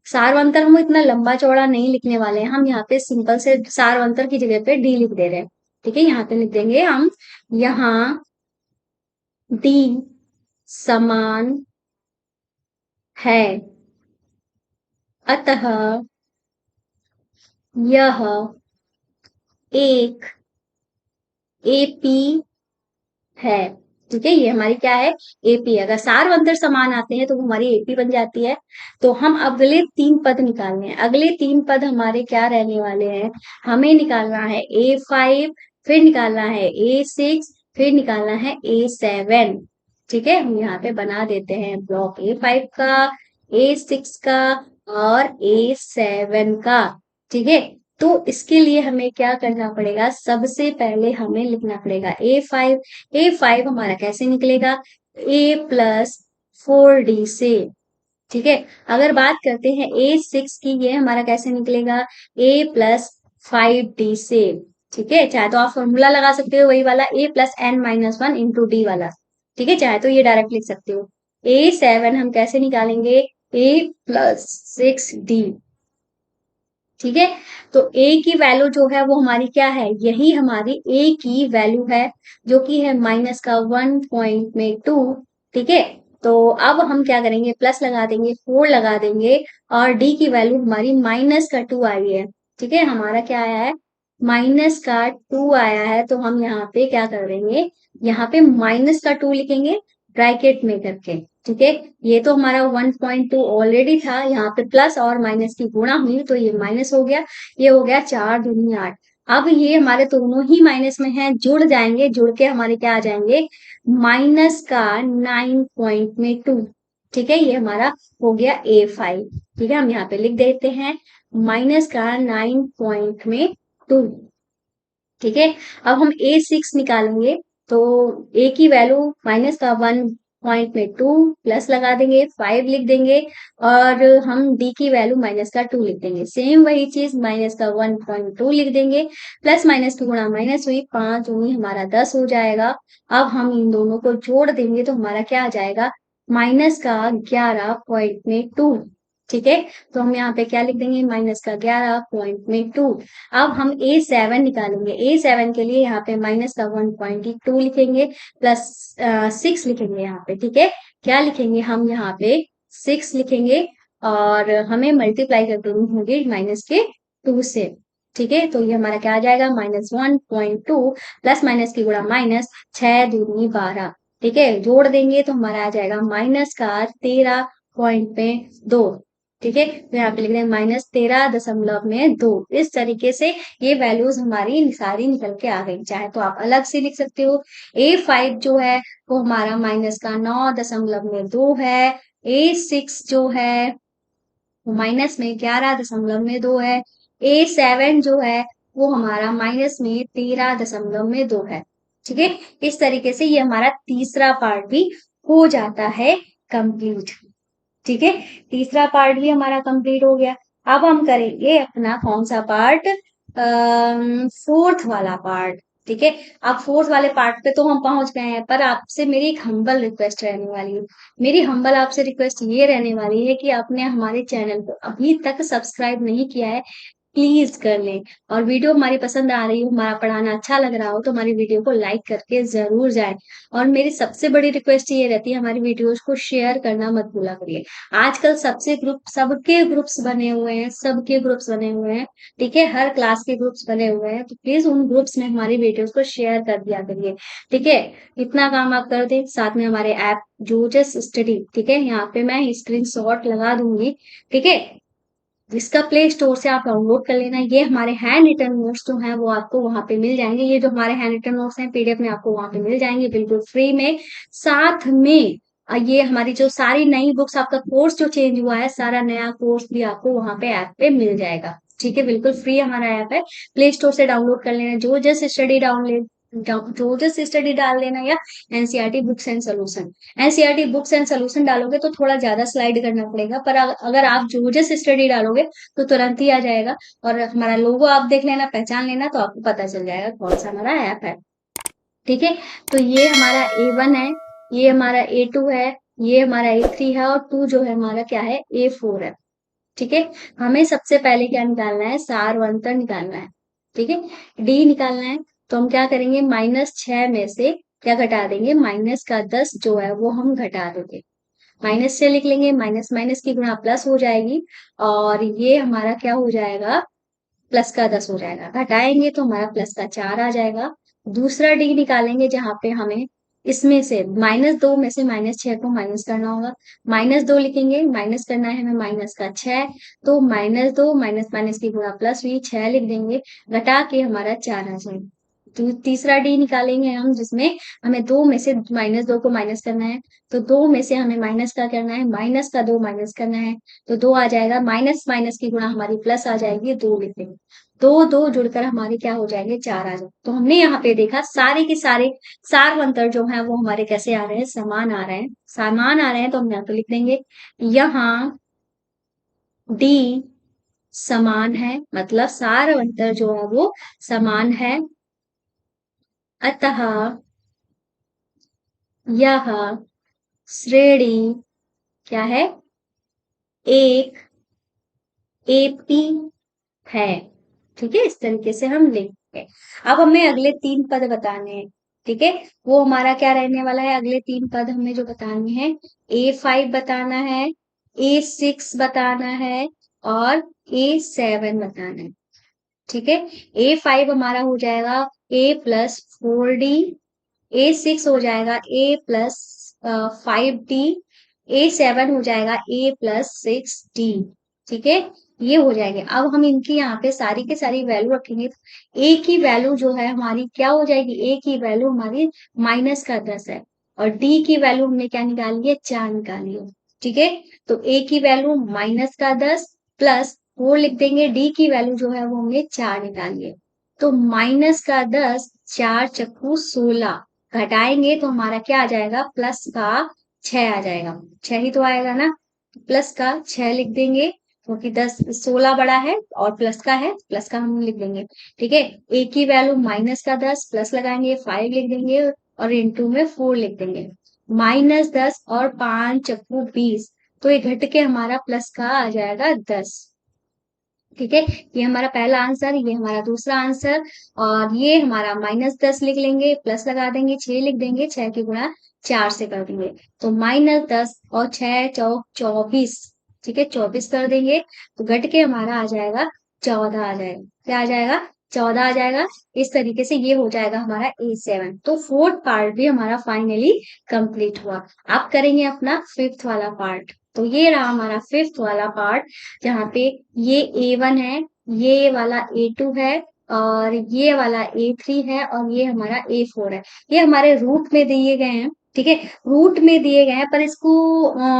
सारवंतर, हम इतना लंबा चौड़ा नहीं लिखने वाले हैं, हम यहाँ पे सिंपल से सारवंतर की जगह पे डी लिख दे रहे हैं, ठीक है, यहाँ पे लिख देंगे हम, यहाँ डी समान है, अतः यह एक एपी है, ठीक है, ये हमारी क्या है, एपी। अगर सार अंतर समान आते हैं तो वो हमारी एपी बन जाती है। तो हम अगले 3 पद निकालने हैं, अगले 3 पद हमारे क्या रहने वाले हैं, हमें निकालना है A5, फिर निकालना है A6, फिर निकालना है A7, ठीक है, हम यहाँ पे बना देते हैं ब्लॉक A5 का, A6 का और A7 का, ठीक है। तो इसके लिए हमें क्या करना पड़ेगा, सबसे पहले हमें लिखना पड़ेगा A5। A5 हमारा कैसे निकलेगा, A+4D से, ठीक है। अगर बात करते हैं A6 की, ये हमारा कैसे निकलेगा, A+5D से, ठीक है, चाहे तो आप फॉर्मूला लगा सकते हो वही वाला A+n-1 इंटू डी वाला, ठीक है, चाहे तो ये डायरेक्ट लिख सकते हो। A7 हम कैसे निकालेंगे, A+6D, ठीक है। तो a की वैल्यू जो है वो हमारी क्या है, यही हमारी a की वैल्यू है, जो कि है माइनस का 1.2, ठीक है। तो अब हम क्या करेंगे, प्लस लगा देंगे, 4 लगा देंगे, और d की वैल्यू हमारी माइनस का 2 आई है, ठीक है, हमारा क्या आया है, माइनस का 2 आया है, तो हम यहाँ पे क्या कर देंगे, यहाँ पे माइनस का 2 लिखेंगे ब्रैकेट में करके, ठीक है। ये तो हमारा 1.2 ऑलरेडी था, यहाँ पे प्लस और माइनस की गुणा हुई तो ये माइनस हो गया, ये हो गया 4 दूनी 8। अब ये हमारे दोनों ही माइनस में हैं, जुड़ जाएंगे, जुड़ के हमारे क्या आ जाएंगे, माइनस का 9.2, ठीक है, ये हमारा हो गया A5, ठीक है, हम यहाँ पे लिख देते हैं माइनस का 9.2, ठीक है। अब हम A6 निकालेंगे, तो A की वैल्यू माइनस का पॉइंट में 2 प्लस लगा देंगे, 5 लिख देंगे और हम डी की वैल्यू माइनस का 2 लिख देंगे। सेम वही चीज माइनस का 1.2 लिख देंगे, प्लस माइनस की गुणा माइनस हुई, 5 हुई हमारा 10 हो जाएगा। अब हम इन दोनों को जोड़ देंगे तो हमारा क्या आ जाएगा, माइनस का 11.2। ठीक है, तो हम यहाँ पे क्या लिख देंगे, माइनस का 11.2। अब हम A7 निकालेंगे। A7 के लिए यहाँ पे माइनस का 1.2 लिखेंगे प्लस 6 लिखेंगे यहाँ पे। ठीक है, क्या लिखेंगे हम यहाँ पे 6 लिखेंगे और हमें मल्टीप्लाई कर देनी होगी माइनस के 2 से। ठीक है, तो ये हमारा क्या आ जाएगा, -1.2 प्लस माइनस की गुणा माइनस, 6×2 = 12। ठीक है, जोड़ देंगे तो हमारा आ जाएगा माइनस का 13.2। ठीक है, तो यहाँ पे लिख रहे हैं -13.2। इस तरीके से ये वैल्यूज हमारी सारी निकल के आ गई। चाहे तो आप अलग से लिख सकते हो। A5 जो है वो हमारा माइनस का 9.2 है। A6 जो है वो माइनस में 11.2 है। A7 जो है वो हमारा माइनस में 13.2 है। ठीक है, इस तरीके से ये हमारा तीसरा पार्ट भी हो जाता है कंप्लीट। ठीक है, तीसरा पार्ट भी हमारा कंप्लीट हो गया। अब हम करेंगे अपना कौन सा पार्ट, फोर्थ वाला पार्ट। ठीक है, अब फोर्थ वाले पार्ट पे तो हम पहुंच गए हैं, पर आपसे मेरी एक हम्बल रिक्वेस्ट रहने वाली है। मेरी हम्बल आपसे रिक्वेस्ट ये रहने वाली है कि आपने हमारे चैनल को अभी तक सब्सक्राइब नहीं किया है, प्लीज कर लें। और वीडियो हमारी पसंद आ रही हो, हमारा पढ़ाना अच्छा लग रहा हो तो हमारी वीडियो को लाइक करके जरूर जाए। और मेरी सबसे बड़ी रिक्वेस्ट ये रहती है, हमारी वीडियोस को शेयर करना मत भूला करिए। आजकल सबके ग्रुप्स बने हुए हैं, सबके ग्रुप्स बने हुए हैं। ठीक है, हर क्लास के ग्रुप्स बने हुए हैं, तो प्लीज उन ग्रुप्स में हमारी वीडियोस को शेयर कर दिया करिए। ठीक है, इतना काम आप कर दें। साथ में हमारे ऐप जोजस स्टडी, ठीक है, यहाँ पे मैं स्क्रीनशॉट लगा दूंगी। ठीक है, जिसका प्ले स्टोर से आप डाउनलोड कर लेना। ये हमारे हैंड रिटन नोट्स जो हैं वो आपको वहां पे मिल जाएंगे। ये जो हमारे हैंड रिटन नोट्स हैं PDF में आपको वहां पे मिल जाएंगे बिल्कुल फ्री में। साथ में ये हमारी जो सारी नई बुक्स, आपका कोर्स जो चेंज हुआ है, सारा नया कोर्स भी आपको वहां पे ऐप पे मिल जाएगा। ठीक है, बिल्कुल फ्री हमारा ऐप है, प्ले स्टोर से डाउनलोड कर लेना। जो जस्ट स्टडी डाउनलोड जो जस्ट स्टडी डाल देना या NCERT books and solution. NCERT books and solution डालोगे तो थोड़ा ज्यादा स्लाइड करना पड़ेगा, पर अगर आप जोजस स्टडी डालोगे तो तुरंत ही आ जाएगा। और हमारा लोगो आप देख लेना, पहचान लेना, तो आपको पता चल जाएगा कौन सा हमारा ऐप है। ठीक है, तो ये हमारा A1 है, ये हमारा A2 है, ये हमारा A3 है और 2 जो है हमारा क्या है, A4 है। ठीक है, हमें सबसे पहले क्या निकालना है, सार अंतर निकालना है। ठीक है, डी निकालना है। तो हम क्या करेंगे, -6 में से क्या घटा देंगे, माइनस का 10 जो है वो हम घटा देंगे। माइनस से लिख लेंगे, माइनस माइनस की गुणा प्लस हो जाएगी और ये हमारा क्या हो जाएगा, प्लस का 10 हो जाएगा। घटाएंगे तो हमारा प्लस का 4 आ जाएगा। दूसरा डी निकालेंगे जहां पे हमें इसमें से -2 में से -6 को माइनस करना होगा। -2 लिखेंगे, माइनस करना है हमें माइनस का 6, तो -2 माइनस माइनस की गुणा प्लस हुई, 6 लिख देंगे, घटा के हमारा 4 आ जाएगा। तो तीसरा डी निकालेंगे हम, जिसमें हमें 2 में से -2 को माइनस करना है। तो 2 में से हमें माइनस का करना है, माइनस का 2 माइनस करना है, तो 2 आ जाएगा। माइनस माइनस की गुणा हमारी प्लस आ जाएगी, 2 लिख देंगे। दो दो जुड़कर हमारे क्या हो जाएंगे, 4 आ जाएंगे। तो हमने यहाँ पे देखा सारे के सारे सार अंतर जो है वो हमारे कैसे आ रहे हैं, समान आ रहे हैं। समान आ रहे हैं तो हम यहाँ पे लिख देंगे, यहाँ डी समान है, मतलब सार अंतर जो है वो समान है। अतः यह श्रेणी क्या है, एक एपी है। ठीक है, इस तरीके से हम लिखेंगे। अब हमें अगले 3 पद बताने हैं। ठीक है, वो हमारा क्या रहने वाला है, अगले 3 पद हमें जो बताने हैं, A5 बताना है, A6 बताना है और A7 बताना है। ठीक है, A5 हमारा हो जाएगा A+4D, A6 हो जाएगा A+5D, A7 हो जाएगा A+6D। ठीक है, ये हो जाएंगे। अब हम इनकी यहाँ पे सारी की सारी वैल्यू रखेंगे। A की वैल्यू जो है हमारी क्या हो जाएगी, A की वैल्यू हमारी माइनस का 10 है और D की वैल्यू हमने क्या निकाली है, 4 निकाली है। ठीक है, तो A की वैल्यू माइनस का 10 प्लस 4 लिख देंगे, D की वैल्यू जो है वो हमने 4 निकाली है। तो माइनस का 10, 4 चक्कू 16, घटाएंगे तो हमारा क्या आ जाएगा, प्लस का 6 आ जाएगा, 6 ही तो आएगा ना। प्लस का 6 लिख देंगे क्योंकि 10 16 बड़ा है और प्लस का है, प्लस का हम लिख देंगे। ठीक है, ए की वैल्यू माइनस का 10 प्लस लगाएंगे 5 लिख देंगे और इनटू में 4 लिख देंगे। -10 और 5 चक्कू 20, तो ये घट के हमारा प्लस का आ जाएगा 10। ठीक है, ये हमारा पहला आंसर, ये हमारा दूसरा आंसर। और ये हमारा -10 लिख लेंगे, प्लस लगा देंगे 6 लिख देंगे, 6 की गुणा 4 से कर देंगे। तो -10 और 6 चौक 24। ठीक है, 24 कर देंगे तो घट के हमारा आ जाएगा 14 आ जाएगा। क्या आ जाएगा? 14 आ जाएगा। इस तरीके से ये हो जाएगा हमारा A7। तो फोर्थ पार्ट भी हमारा फाइनली कंप्लीट हुआ। अब करेंगे अपना फिफ्थ वाला पार्ट। तो ये रहा हमारा फिफ्थ वाला पार्ट, जहाँ पे ये A1 है, ये वाला A2 है, और ये वाला A3 है, और ये हमारा A4 है। ये हमारे रूट में दिए गए हैं। ठीक है, रूट में दिए गए हैं, पर इसको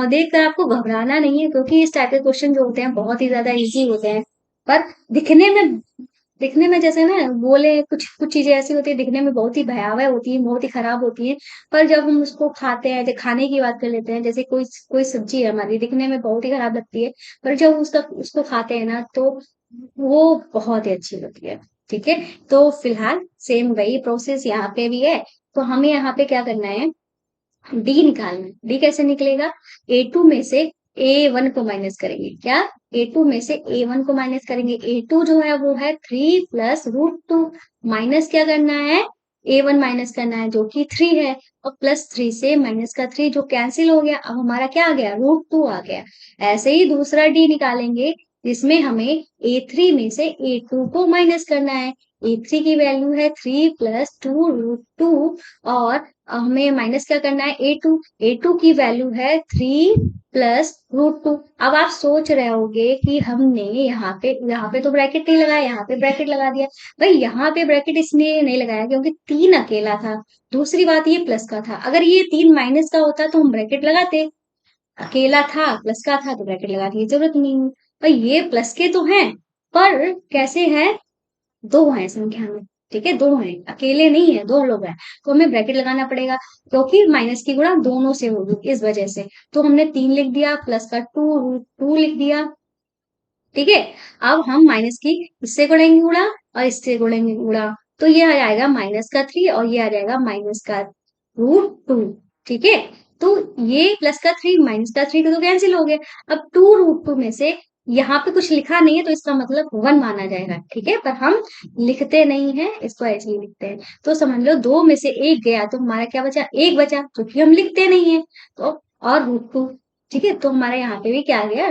देखकर आपको घबराना नहीं है, क्योंकि इस टाइप के क्वेश्चन जो होते हैं बहुत ही ज्यादा इजी होते हैं। पर दिखने में दिखने में जैसे ना बोले, कुछ कुछ चीजें ऐसी होती है दिखने में बहुत ही भयावह होती है, बहुत ही खराब होती है। पर जब हम उसको खाते हैं, जैसे खाने की बात कर लेते हैं, जैसे कोई कोई सब्जी है हमारी, दिखने में बहुत ही खराब लगती है, पर जब उसका उसको खाते हैं ना, तो वो बहुत ही अच्छी लगती है। ठीक है, तो फिलहाल सेम वही प्रोसेस यहाँ पे भी है। तो हमें यहाँ पे क्या करना है, डी निकालना है। डी कैसे निकलेगा? A2 में से A1 को माइनस करेंगे। क्या? A2 में से A1 को माइनस करेंगे। A2 जो है वो है 3 + √2। माइनस क्या करना है? A1 माइनस करना है, जो कि 3 है। और +3 से माइनस का 3 जो कैंसिल हो गया, अब हमारा क्या आ गया? √2 आ गया। ऐसे ही दूसरा डी निकालेंगे, जिसमें हमें A3 में से A2 को माइनस करना है। A3 की वैल्यू है 3 + 2 √2, और हमें माइनस क्या करना है? A2 की वैल्यू है 3 + √2। अब आप सोच रहे होगे कि हमने यहाँ पे तो ब्रैकेट नहीं लगाया, यहाँ पे ब्रैकेट लगा दिया। भाई यहाँ पे ब्रैकेट इसलिए नहीं लगाया क्योंकि 3 अकेला था। दूसरी बात, ये प्लस का था। अगर ये 3 माइनस का होता तो हम ब्रैकेट लगाते। अकेला था, प्लस का था, तो ब्रैकेट लगाने की जरूरत नहीं है। भाई ये प्लस के तो हैं, पर कैसे है? दो हैं संख्या में। ठीक है, दो हैं, अकेले नहीं है, दो लोग हैं। तो हमें ब्रैकेट लगाना पड़ेगा, क्योंकि माइनस की गुणा दोनों से होगी, इस वजह से। तो हमने 3 लिख दिया, प्लस का 2 लिख दिया। ठीक है, अब हम माइनस की इससे गुणेंगे गुणा, और इससे गुणेंगे गुणा। तो ये आ जाएगा -3, और ये आ जाएगा -√2। ठीक है, तो ये प्लस का 3 माइनस का 3 तो कैंसिल हो गया। अब 2√2 में से यहाँ पे कुछ लिखा नहीं है, तो इसका मतलब 1 माना जाएगा। ठीक है, पर हम लिखते नहीं है, इसको ऐसे ही लिखते हैं। तो समझ लो 2 में से 1 गया, तो हमारा क्या बचा? 1 बचा, क्योंकि हम लिखते नहीं है। तो और √2। ठीक है, तो हमारा यहाँ पे भी क्या आ गया?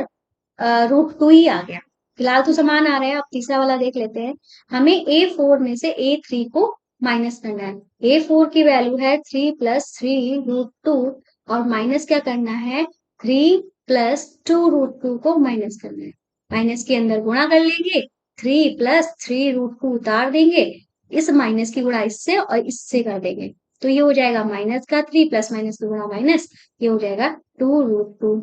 √2 ही आ गया। फिलहाल तो समान आ रहे हैं। अब तीसरा वाला देख लेते हैं। हमें A4 में से A3 को माइनस करना है। A4 की वैल्यू है 3 + 3 √2, और माइनस क्या करना है? 3 + 2 √2 को माइनस करना है। माइनस के अंदर गुणा कर लेंगे, 3 + 3 √2 उतार देंगे, इस माइनस की गुणा इससे और इससे कर देंगे। तो ये हो जाएगा -3 प्लस माइनस की गुणा माइनस, ये हो जाएगा 2 √2।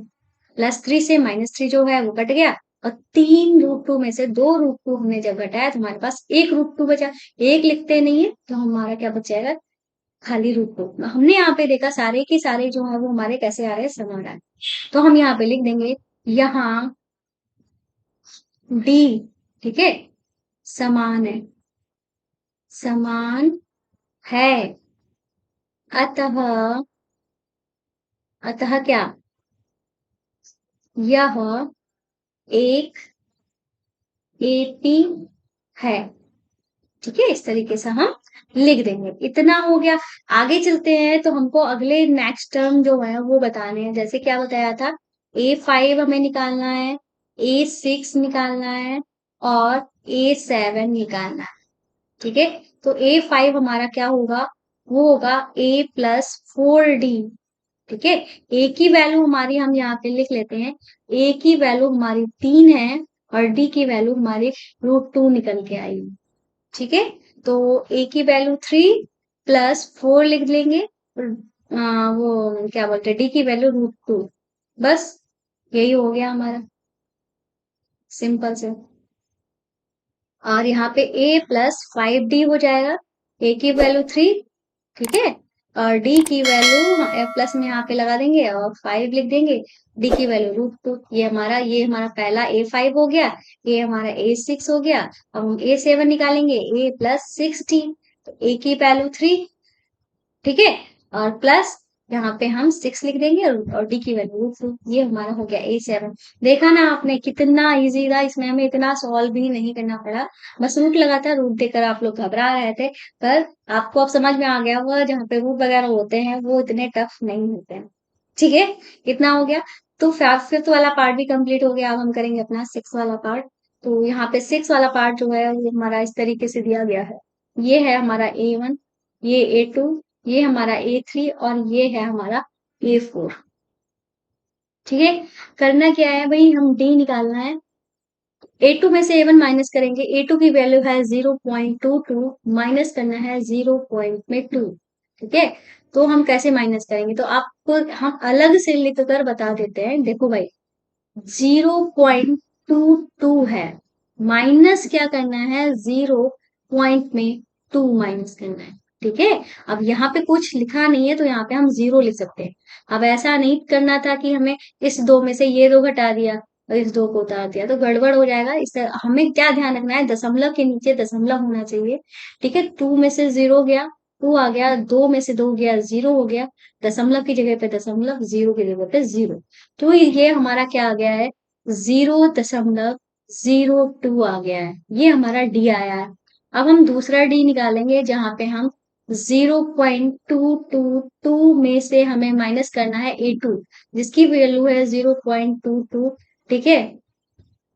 +3 से -3 जो है वो कट गया, और 3 √2 में से 2 √2 हमने जब घटाया तो हमारे पास 1 √2 बचा। एक लिखते नहीं है, तो हमारा क्या बचेगा? खाली √2। हमने यहाँ पे देखा सारे के सारे जो है वो हमारे कैसे आ रहे हैं? समान आ रहे हैं। तो हम यहाँ पे लिख देंगे, यहाँ डी, ठीक है, समान है, समान है। अतः अतः क्या? यह एक एपी है। ठीक है, इस तरीके से हम लिख देंगे। इतना हो गया। आगे चलते हैं, तो हमको अगले नेक्स्ट टर्म जो है वो बताने हैं। जैसे क्या बताया था? A5 हमें निकालना है, A6 निकालना है, और A7 निकालना है। ठीक है, तो A5 हमारा क्या होगा? वो होगा A + 4D। ठीक है, ए की वैल्यू हमारी हम यहाँ पे लिख लेते हैं। ए की वैल्यू हमारी 3 है, और डी की वैल्यू हमारी √2 निकल के आई। ठीक है, तो ए की वैल्यू 3 + 4 लिख लेंगे, और वो क्या बोलते हैं, डी की वैल्यू √2। बस यही हो गया हमारा, सिंपल से। और यहाँ पे A + 5D हो जाएगा। ए की वैल्यू 3, ठीक है, और डी की वैल्यू प्लस में यहाँ पे लगा देंगे और 5 लिख देंगे। डी की वैल्यू √2। ये हमारा पहला A5 हो गया, ये हमारा A6 हो गया। अब हम A7 निकालेंगे, A+16, तो A की वैल्यू 3, ठीक है। और प्लस यहाँ पे हम 6 लिख देंगे और डी की वैल्यू 2। ये हमारा हो गया A7। देखा ना आपने कितना इजी था, इसमें हमें इतना सॉल्व भी नहीं करना पड़ा। बस रूट लगातार, रूट देकर आप लोग घबरा रहे थे, पर आपको अब समझ में आ गया होगा जहाँ पे रूट वगैरह होते हैं वो इतने टफ नहीं होते हैं। ठीक है, इतना हो गया। तो फिफ्थ वाला पार्ट भी कंप्लीट हो गया। अब हम करेंगे अपना सिक्स वाला पार्ट। तो यहाँ पे सिक्स वाला पार्ट जो है वो हमारा इस तरीके से दिया गया है। ये है हमारा A1, ये A2, ये हमारा A3 और ये है हमारा A4। ठीक है, करना क्या है भाई, हम D निकालना है। A2 में से A1 माइनस करेंगे। A2 की वैल्यू है 0.22, माइनस करना है 0.2। ठीक है, तो हम कैसे माइनस करेंगे, तो आपको हम अलग से लिख कर बता देते हैं। देखो भाई, 0.22 है, माइनस क्या करना है, 0 में 2 माइनस करना है। ठीक है, अब यहाँ पे कुछ लिखा नहीं है तो यहाँ पे हम 0 लिख सकते हैं। अब ऐसा नहीं करना था कि हमें इस दो में से ये दो घटा दिया और इस दो को उतार दिया, तो गड़बड़ हो जाएगा। इस तरह हमें क्या ध्यान रखना है, दशमलव के नीचे दशमलव होना चाहिए। ठीक है, 2 में से 0 गया, 2 आ गया, 2 में से 2 गया, 0 हो गया। दशमलव की जगह पे दशमलव, 0 की जगह पे 0। तो ये हमारा क्या आ गया है, 0.02 आ गया है। ये हमारा डी आया है। अब हम दूसरा डी निकालेंगे जहां पे हम 0.222 में से हमें माइनस करना है A2, जिसकी वैल्यू है 0.22। ठीक है,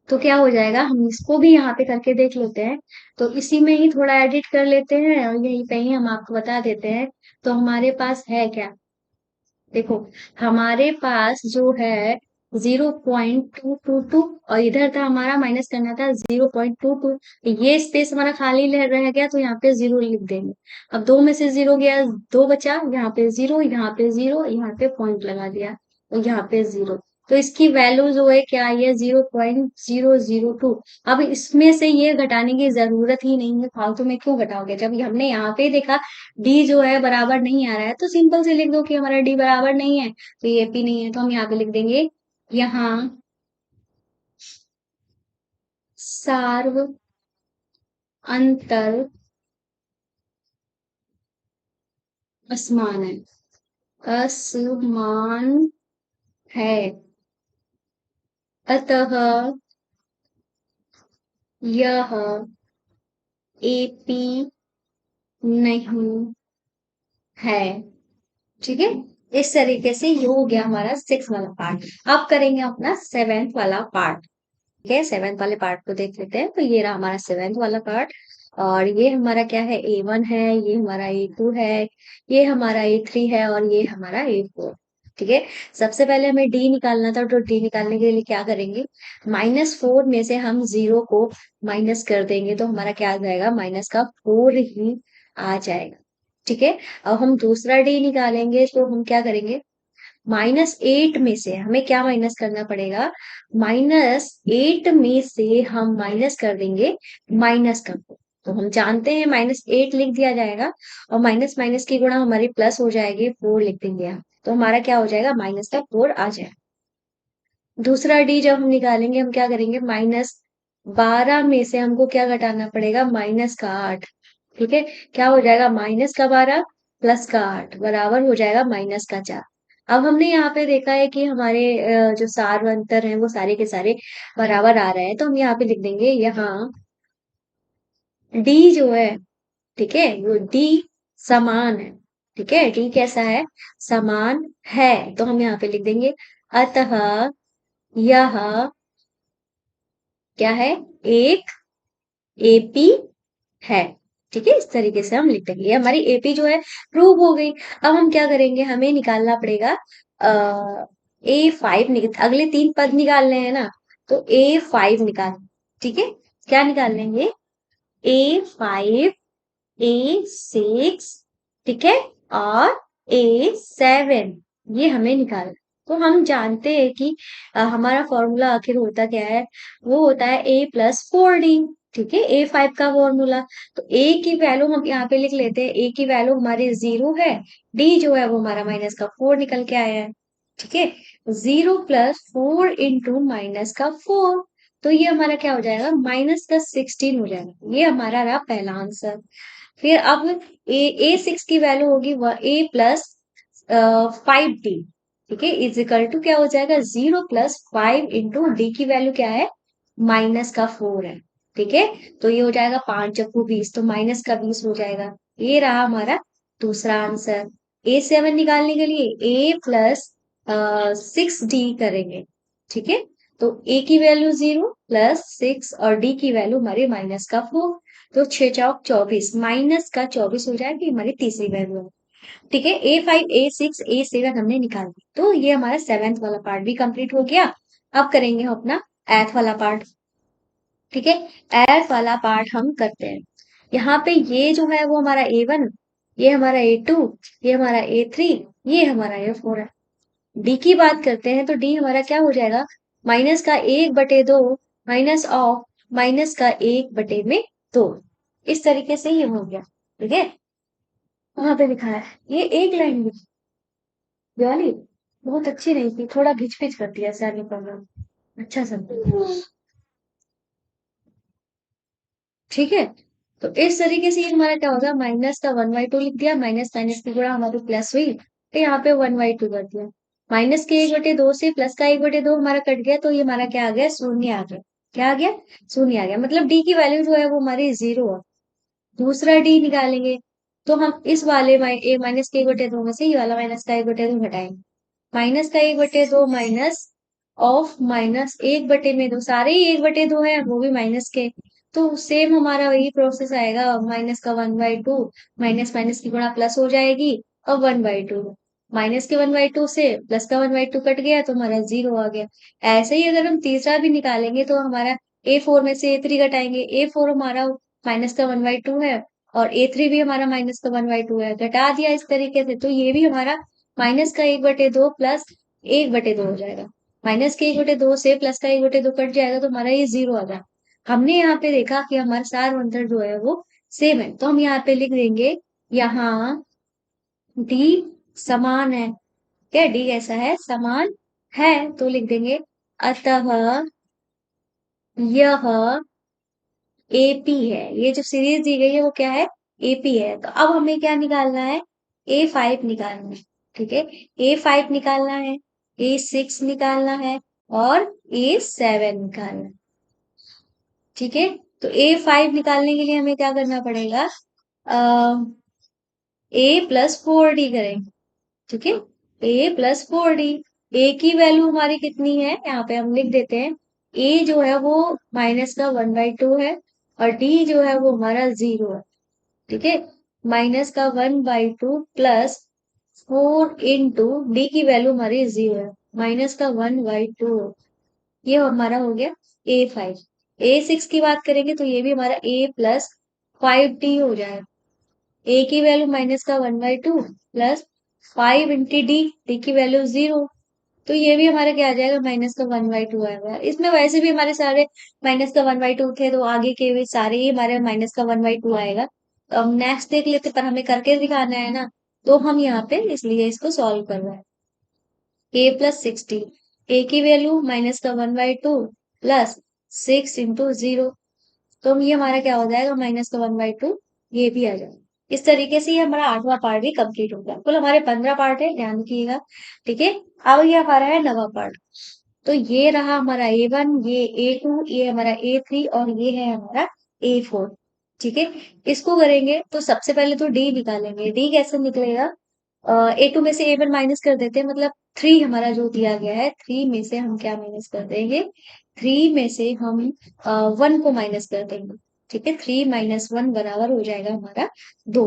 तो क्या हो जाएगा, हम इसको भी यहाँ पे करके देख लेते हैं। तो इसी में ही थोड़ा एडिट कर लेते हैं और यहीं पे ही हम आपको बता देते हैं। तो हमारे पास है क्या, देखो, हमारे पास जो है 0.222, और इधर था हमारा माइनस करना था 0.22। ये स्पेस हमारा खाली रह गया तो यहाँ पे 0 लिख देंगे। अब 2 में से 0 गया, 2 बचा, यहाँ पे 0, यहाँ पे 0, यहाँ पे पॉइंट लगा दिया, और यहाँ पे 0। तो इसकी वैल्यू जो है क्या आई है, 0.002। अब इसमें से ये घटाने की जरूरत ही नहीं है, फालतू में क्यों घटाओगे, जब हमने यहाँ पे देखा डी जो है बराबर नहीं आ रहा है, तो सिंपल से लिख दो कि हमारा डी बराबर नहीं है, तो ये पी नहीं है, तो हम यहाँ पे लिख देंगे, यहाँ सार्व अंतर असमान है, असमान है, अतः यह एपी नहीं है। ठीक है, इस तरीके से ये हो गया हमारा सिक्स वाला पार्ट। अब करेंगे अपना सेवेंथ वाला पार्ट। ठीक है, सेवेंथ वाले पार्ट को देख लेते हैं। तो ये रहा हमारा सेवेंथ वाला पार्ट, और ये हमारा क्या है, A1 है, ये हमारा A2 है, ये हमारा A3 है और ये हमारा A4। ठीक है, सबसे पहले हमें डी निकालना था, तो डी निकालने के लिए क्या करेंगे, -4 में से हम 0 को माइनस कर देंगे, तो हमारा क्या आ जाएगा, माइनस का 4 ही आ जाएगा। ठीक है, अब हम दूसरा डी निकालेंगे, तो हम क्या करेंगे, -8 में से हमें क्या माइनस करना पड़ेगा, -8 में से हम माइनस कर देंगे माइनस का 4। तो हम जानते हैं -8 लिख दिया जाएगा, और माइनस माइनस की गुणा हमारी प्लस हो जाएगी, 4 लिख देंगे हम, तो हमारा क्या हो जाएगा, माइनस का 4 आ जाएगा। दूसरा डी जब हम निकालेंगे, हम क्या करेंगे, -12 में से हमको क्या घटाना पड़ेगा, माइनस का 8। ठीक है, क्या हो जाएगा, -12 प्लस का 8 बराबर हो जाएगा -4। अब हमने यहाँ पे देखा है कि हमारे जो सार अंतर है वो सारे के सारे बराबर आ रहे हैं, तो हम यहाँ पे लिख देंगे, यहाँ डी जो है, ठीक है, वो डी समान है। ठीक है, डी कैसा है, समान है, तो हम यहाँ पे लिख देंगे, अतः यह क्या है, एक एपी है। ठीक है, इस तरीके से हम लिख देंगे, ये हमारी एपी जो है प्रूव हो गई। अब हम क्या करेंगे, हमें निकालना पड़ेगा A5, अगले 3 पद निकालने हैं ना, तो A5 निकाल। ठीक है, क्या निकाल लेंगे, A5, A6, ठीक है, और A7, ये हमें निकालना। तो हम जानते हैं कि हमारा फॉर्मूला आखिर होता क्या है, वो होता है A+4D। ठीक है, A5 का फॉर्मूला। तो A की वैल्यू हम यहाँ पे लिख लेते हैं, A की वैल्यू हमारी 0 है, D जो है वो हमारा माइनस का 4 निकल के आया है। ठीक है, 0 प्लस 4 इंटू माइनस का 4, तो ये हमारा क्या हो जाएगा, माइनस का 16 हो जाएगा। ये हमारा रहा पहला आंसर। फिर अब A6 की वैल्यू होगी वह A प्लस 5D। ठीक है, इज इक्वल टू क्या हो जाएगा, 0 प्लस 5 इंटू डी की वैल्यू क्या है, माइनस का 4 है। ठीक है, तो ये हो जाएगा 5 × 20, तो माइनस का 20 हो जाएगा। ये रहा हमारा दूसरा आंसर। A7 निकालने के लिए A प्लस 6D करेंगे। ठीक है, तो A की वैल्यू 0 प्लस 6 और D की वैल्यू हमारी माइनस का 4, तो 6×4 = 24, माइनस का 24 हो जाएगी हमारी तीसरी वैल्यू। ठीक है, A5 A6 A7 हमने निकाल दी, तो ये हमारा 7th वाला पार्ट भी कंप्लीट हो गया। अब करेंगे हम अपना 8th वाला पार्ट। ठीक है, 8th वाला पार्ट हम करते हैं। यहाँ पे ये जो है वो हमारा A1, ये हमारा A2, ये हमारा A3, ये हमारा A4 है। डी की बात करते हैं तो डी हमारा क्या हो जाएगा, माइनस का 1/2 माइनस ऑफ माइनस का 1/2। इस तरीके से ये हो गया। ठीक है, वहां पे लिखा है, ये एक लाइन में ये वाली बहुत अच्छी नहीं थी, थोड़ा घिच पिच करती है सारी प्रॉब्लम। अच्छा सब। ठीक है, तो इस तरीके से ये हमारा क्या होगा, माइनस का 1/2 लिख दिया, माइनस माइनस की गुणा हमारी प्लस हुई, तो यहाँ पे 1/2 कर दिया। माइनस के 1/2 से प्लस का 1/2 हमारा कट गया, तो ये हमारा क्या आ गया, शून्य आ गया। क्या आ गया, शून्य आ गया, मतलब डी की वैल्यू जो है वो हमारी 0 है। दूसरा डी निकालेंगे, तो हम इस वाले माइनस के 1/2 में से ये वाला माइनस का 1/2 घटाएंगे। माइनस का 1/2 माइनस ऑफ माइनस 1/2, सारे ही 1/2 है, वो भी माइनस के। तो सेम हमारा वही प्रोसेस आएगा, माइनस का 1/2, माइनस माइनस की गुणा प्लस हो जाएगी, और 1/2, माइनस के 1/2 से प्लस का 1/2 कट गया, तो हमारा 0 आ गया। ऐसे ही अगर हम तीसरा भी निकालेंगे, तो हमारा A4 में से A3 घटाएंगे, A4 हमारा माइनस का 1/2 है, और A3 भी हमारा माइनस का 1/2 है, घटा दिया इस तरीके से, तो ये भी हमारा माइनस का 1/2 प्लस 1/2 हो जाएगा। माइनस के 1/2 से प्लस का 1/2 कट जाएगा, तो हमारा ये 0 आ जाएगा। हमने यहाँ पे देखा कि हमारा सार अंतर जो है वो सेम है, तो हम यहाँ पे लिख देंगे, यहाँ डी समान है। क्या डी कैसा है, समान है, तो लिख देंगे अतः यह एपी है। ये जो सीरीज दी गई है वो क्या है, एपी है। तो अब हमें क्या निकालना है, A5 निकालना है। ठीक है, A5 निकालना है, A6 निकालना है, और A7 निकालना है। ठीक है, तो A5 निकालने के लिए हमें क्या करना पड़ेगा, A+4D करेंगे। ठीक है, A+4D। A की वैल्यू हमारी कितनी है, यहाँ पे हम लिख देते हैं, A जो है वो माइनस का 1/2 है, और D जो है वो हमारा 0 है। ठीक है, माइनस का 1/2 प्लस 4 इंटू डी की वैल्यू हमारी 0 है, माइनस का 1/2। ये हमारा हो गया A5। A6 की बात करेंगे तो ये भी हमारा A+5D हो जाएगा। A की वैल्यू माइनस का 1/2 प्लस 5 इंटी डी, डी की वैल्यू 0, तो ये भी हमारा क्या आ जाएगा, माइनस का 1/2 आएगा। इसमें वैसे भी हमारे सारे माइनस का 1/2 थे, तो आगे के भी सारे ही हमारे माइनस का 1/2 आएगा। तो हम नेक्स्ट देख लेते, पर हमें करके दिखाना है ना, तो हम यहाँ पे इसलिए इसको सॉल्व कर रहे हैं। A+60, A की वैल्यू माइनस का 1/2 प्लस 6 इंटू 0, तो ये हमारा क्या हो जाएगा, माइनस का 1/2, ये भी आ जाएगा। इस तरीके से ये हमारा 8वां पार्ट भी कंप्लीट हो गया। कुल हमारे 15 पार्ट है, ध्यान रखिएगा। ठीक है, अब ये हमारा है 9वां पार्ट। तो ये रहा हमारा A1, ये A2, ये हमारा A3, और ये है हमारा A4। ठीक है, इसको करेंगे तो सबसे पहले तो डी निकालेंगे। डी कैसे निकलेगा, A2 में से A1 माइनस कर देते हैं, मतलब 3 हमारा जो दिया गया है, 3 में से हम क्या माइनस कर देंगे, 3 में से हम 1 को माइनस कर देंगे। ठीक है, 3 - 1 बराबर हो जाएगा हमारा 2।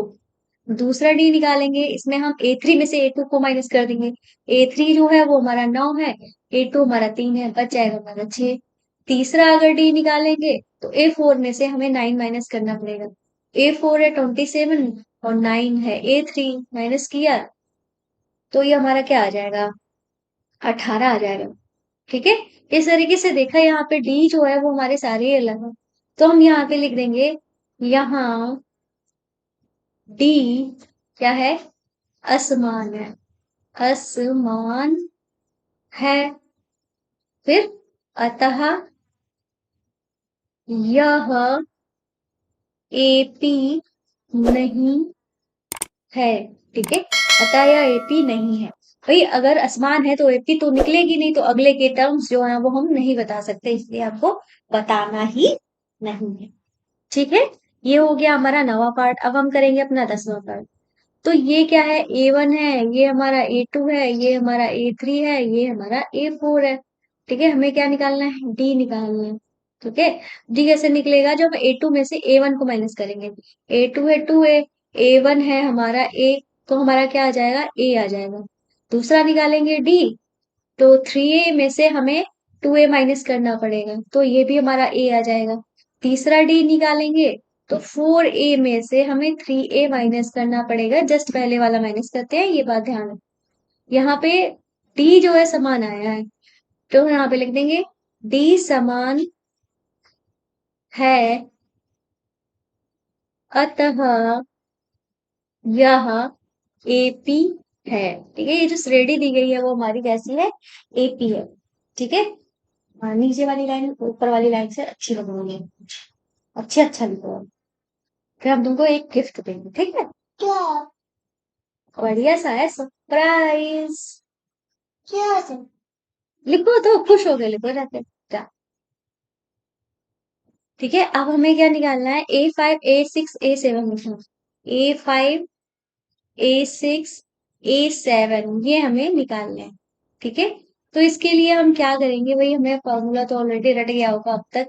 दूसरा डी निकालेंगे, इसमें हम A3 में से A2 को माइनस कर देंगे। A3 जो है वो हमारा 9 है, A2 हमारा 3 है, बच जाएगा हमारा 6। तीसरा अगर डी निकालेंगे तो A4 में से हमें 9 माइनस करना पड़ेगा। A4 है 27, और 9 है A3, माइनस किया, तो ये हमारा क्या आ जाएगा, 18 आ जाएगा। ठीक है, इस तरीके से देखा, यहाँ पे डी जो है वो हमारे सारे ही अलग है। तो हम यहाँ पे लिख देंगे, यहाँ डी क्या है, असमान है, असमान है। फिर अतः यह एपी नहीं है। ठीक है, अतः यह एपी नहीं है। भाई अगर असमान है तो एपी तो निकलेगी नहीं, तो अगले के टर्म्स जो है वो हम नहीं बता सकते, इसलिए आपको बताना ही नहीं है। ठीक है, ये हो गया हमारा नवा पार्ट। अब हम करेंगे अपना 10वां पार्ट। तो ये क्या है, A1 है, ये हमारा A2 है, ये हमारा A3 है, ये हमारा A4 है। ठीक है, हमें क्या निकालना है, D निकालना है। ठीक है, D कैसे निकलेगा, जब A2 में से A1 को माइनस करेंगे। A2 है 2A, A1 है हमारा A, तो हमारा क्या आ जाएगा, A आ जाएगा। दूसरा निकालेंगे D, तो 3A में से हमें 2A माइनस करना पड़ेगा, तो ये भी हमारा A आ जाएगा। तीसरा D निकालेंगे, तो 4A में से हमें 3A माइनस करना पड़ेगा, जस्ट पहले वाला माइनस करते हैं, ये बात ध्यान रखो। यहाँ पे D जो है समान आया है, तो यहाँ पे लिख देंगे D समान है, अतः यह AP है। ठीक है, ये जो श्रेणी दी गई है वो हमारी कैसी है, AP है। ठीक है, नीचे वाली लाइन ऊपर वाली लाइन से अच्छी लगवानी, अच्छे अच्छा लिखो, फिर हम तुमको एक गिफ्ट देंगे। ठीक है, क्या, बढ़िया सा है सरप्राइज। क्या है? लिखो तो खुश हो गए, लिखो जाते जा। ठीक है, अब हमें क्या निकालना है, A5 A6 A7 लिखना। A5 A6 A7 ये हमें निकालना है। ठीक है, तो इसके लिए हम क्या करेंगे, भाई हमें फॉर्मूला तो ऑलरेडी रट गया होगा अब तक,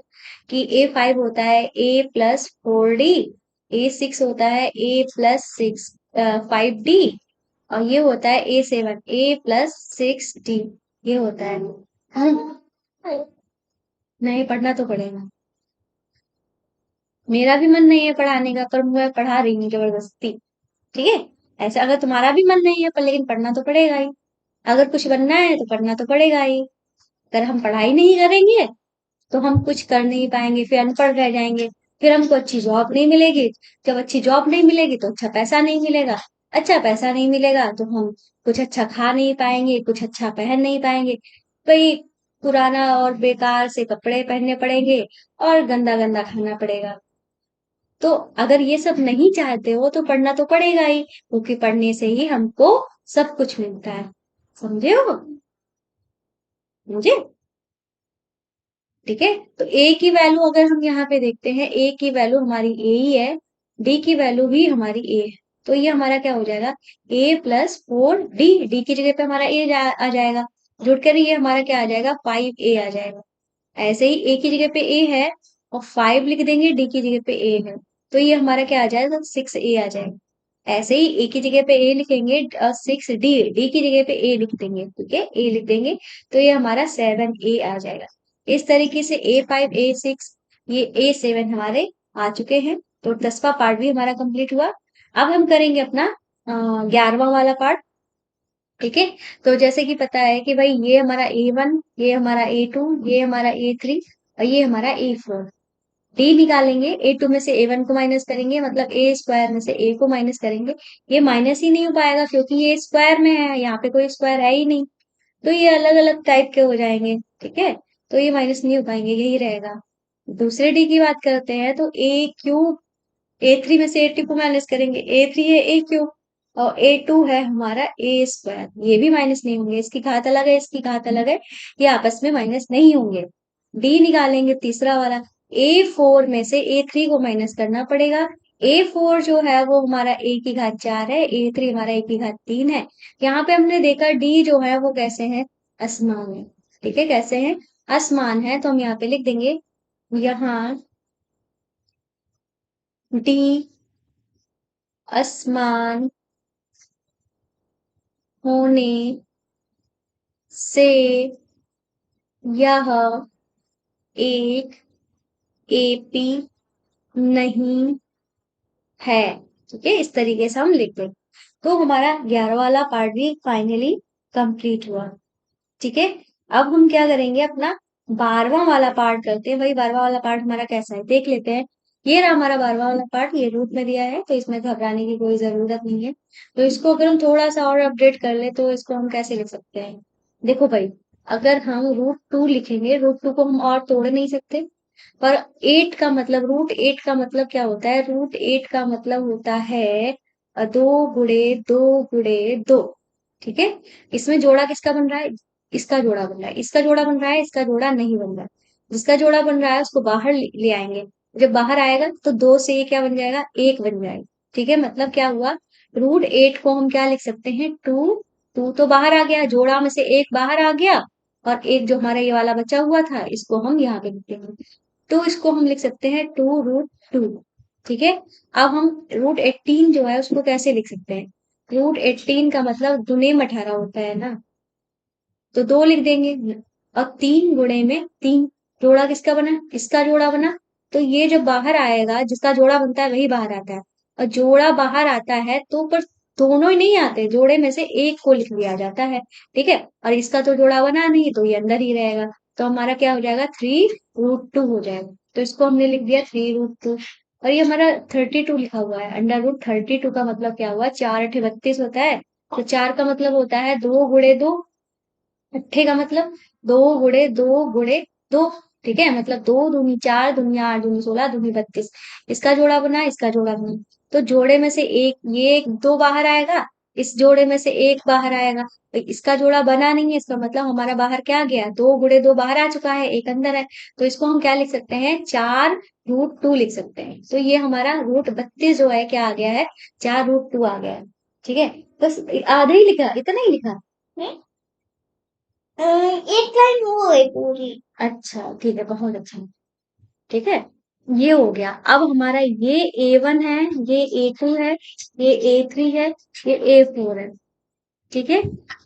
कि A5 होता है A+4D, A6 होता है A+5D, और ये होता है A7 A+6D, ये होता है। नहीं, पढ़ना तो पड़ेगा। मेरा भी मन नहीं है पढ़ाने का, पर मैं पढ़ा रही हूँ जबरदस्ती। ठीक है, ऐसा अगर तुम्हारा भी मन नहीं है पर लेकिन पढ़ना तो पड़ेगा ही। अगर कुछ बनना है तो पढ़ना तो पड़ेगा ही। अगर हम पढ़ाई नहीं करेंगे तो हम कुछ कर नहीं पाएंगे, फिर अनपढ़ रह जाएंगे, फिर हमको अच्छी जॉब नहीं मिलेगी। जब अच्छी जॉब नहीं मिलेगी तो अच्छा पैसा नहीं मिलेगा, अच्छा पैसा नहीं मिलेगा तो हम कुछ अच्छा खा नहीं पाएंगे, कुछ अच्छा पहन नहीं पाएंगे। भाई पुराना और बेकार से कपड़े पहनने पड़ेंगे और गंदा गंदा खाना पड़ेगा। तो अगर ये सब नहीं चाहते हो तो पढ़ना तो पड़ेगा ही, क्योंकि पढ़ने से ही हमको सब कुछ मिलता है। समझे हो, समझे। ठीक है, तो ए की वैल्यू अगर हम यहाँ पे देखते हैं, ए की वैल्यू हमारी ए ही है, डी की वैल्यू भी हमारी ए है, तो ये हमारा क्या हो जाएगा, A+4D, डी की जगह पे हमारा आ जाएगा, जुड़कर ये हमारा क्या आ जाएगा, 5A आ जाएगा। ऐसे ही ए की जगह पे ए है और 5 लिख देंगे, डी की जगह पे ए है, तो ये हमारा क्या आ जाएगा, 6A आ जाएगा। ऐसे ही ए की जगह पे ए लिखेंगे और 6D, डी की जगह पे ए लिख देंगे। ठीक है, ए लिख देंगे, तो ये हमारा 7A आ जाएगा। इस तरीके से A5 A6 ये A7 हमारे आ चुके हैं। तो 10वां पार्ट भी हमारा कंप्लीट हुआ। अब हम करेंगे अपना 11वां वाला पार्ट। ठीक है, तो जैसे कि पता है कि भाई ये हमारा A1, ये हमारा A2, ये हमारा A3 और ये हमारा A4। डी निकालेंगे, A2 में से A1 को माइनस करेंगे, मतलब A स्क्वायर में से A को माइनस करेंगे। ये माइनस ही नहीं हो पाएगा क्योंकि ये स्क्वायर में है, यहाँ पे कोई स्क्वायर है ही नहीं, तो ये अलग अलग टाइप के हो जाएंगे। ठीक है, तो ये माइनस नहीं हो पाएंगे, यही रहेगा। दूसरे डी की बात करते हैं, तो A3 A3 में से A2 को माइनस करेंगे, A3 है A3 और A2 है हमारा A स्क्वायर, ये भी माइनस नहीं होंगे, इसकी घात अलग है, इसकी घात अलग है, ये आपस में माइनस नहीं होंगे। डी निकालेंगे तीसरा वाला, A4 में से A3 को माइनस करना पड़ेगा। A4 जो है वो हमारा A की घात 4 है, A3 हमारा A की घात 3 है। यहाँ पे हमने देखा डी जो है वो कैसे है, असमान है। ठीक है, कैसे है, असमान है, तो हम यहाँ पे लिख देंगे, यहाँ डी असमान होने से यह एक एपी नहीं है। ठीक है, इस तरीके से हम लिख दें, तो हमारा 11 वाला पार्ट भी फाइनली कंप्लीट हुआ। ठीक है, अब हम क्या करेंगे, अपना 12वां वाला पार्ट करते हैं। वही 12वां वाला पार्ट हमारा कैसा है देख लेते हैं। ये रहा हमारा 12वां वाला पार्ट, ये रूट में दिया है तो इसमें घबराने की कोई जरूरत नहीं है। तो इसको अगर हम थोड़ा सा और अपडेट कर ले तो इसको हम कैसे लिख सकते हैं। देखो भाई, अगर हम रूट 2 लिखेंगे, रूट 2 को हम और तोड़ नहीं सकते। पर 8 का मतलब, रूट 8 का मतलब क्या होता है, रूट 8 का मतलब होता है 2 गुणे 2 गुणे 2। ठीक है। इसमें जोड़ा किसका बन रहा है, इसका जोड़ा बन रहा है, इसका जोड़ा बन रहा है, इसका जोड़ा नहीं बन रहा है। जिसका जोड़ा बन रहा है उसको बाहर ले आएंगे। जब बाहर आएगा तो 2 से ये क्या बन जाएगा, 1 बन जाएगा। ठीक है, मतलब क्या हुआ, रूट 8 को हम क्या लिख सकते हैं, 2। 2 तो बाहर आ गया, जोड़ा में से 1 बाहर आ गया, और एक जो हमारा ये वाला बचा हुआ था इसको हम यहाँ पे लिख देंगे। तो इसको हम लिख सकते हैं 2√2। ठीक है। अब हम रूट 18 जो है उसको कैसे लिख सकते हैं। रूट 18 का मतलब दुनेम 18 होता है ना, तो 2 लिख देंगे। और 3 गुणे में 3, जोड़ा किसका बना, इसका जोड़ा बना। तो ये जब बाहर आएगा, जिसका जोड़ा बनता है वही बाहर आता है। और जोड़ा बाहर आता है तो पर दोनों ही नहीं आते, जोड़े में से एक को लिख लिया जाता है। ठीक है। और इसका तो जोड़ा बना नहीं तो ये अंदर ही रहेगा। तो हमारा क्या हो जाएगा, 3√2 हो जाएगा। तो इसको हमने लिख दिया 3√2। और ये हमारा 32 लिखा हुआ है, अंडर रूट 32 का मतलब क्या हुआ, 4 8 32 होता है। तो 4 का मतलब होता है 2 गुणे 2। अट्ठे का मतलब 2 गुणे 2 गुणे 2। ठीक है, मतलब 2 दूनी 4, दूनी 8, दूनी 16, दूनी 32। इसका जोड़ा बना, इसका जोड़ा बना। तो जोड़े में से एक, ये एक 2 बाहर आएगा, इस जोड़े में से एक बाहर आएगा। तो इसका जोड़ा बना नहीं है, इसका मतलब हमारा बाहर क्या गया, 2 गुणे 2 बाहर आ चुका है, एक अंदर है। तो इसको हम क्या लिख सकते हैं, 4√2 लिख सकते हैं। तो ये हमारा रूट 32 जो है क्या आ गया है, 4√2 आ गया है। ठीक है। बस आधा ही लिखा, इतना ही लिखा है। एक लाइन वो है पूरी। अच्छा ठीक है, बहुत अच्छा। ठीक है, ये हो गया। अब हमारा ये A1 है, ये A2 है, ये A3 है, ये A4 है। ठीक है,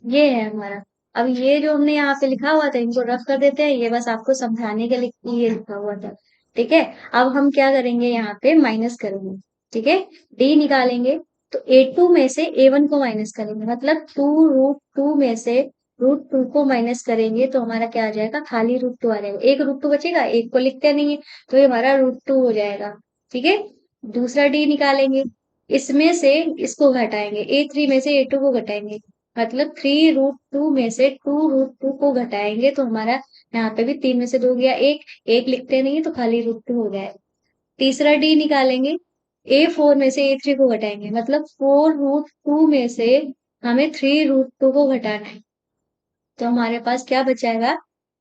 ये है हमारा। अब ये जो हमने यहाँ पे लिखा हुआ था इनको रफ कर देते हैं, ये बस आपको समझाने के लिए लिखा हुआ था। ठीक है। अब हम क्या करेंगे, यहाँ पे माइनस करेंगे। ठीक है, डी निकालेंगे। तो A2 में से A1 को माइनस करेंगे, मतलब 2√2 में से रूट 2 को माइनस करेंगे तो हमारा क्या आ जाएगा, खाली रूट 2 आ जाएगा। एक रूट 2 बचेगा, एक को लिखते नहीं है, तो ये हमारा रूट 2 हो जाएगा। ठीक है। दूसरा डी निकालेंगे, इसमें से इसको घटाएंगे, A3 में से A2 को घटाएंगे, मतलब 3√2 में से 2√2 को घटाएंगे तो हमारा यहाँ पे भी 3 में से 2 गया, एक एक लिखते नहीं है तो खाली रूट 2 हो जाए। तीसरा डी निकालेंगे, A4 में से A3 को घटाएंगे, मतलब 4√2 में से हमें 3√2 को घटाना है। तो हमारे पास क्या बचाएगा,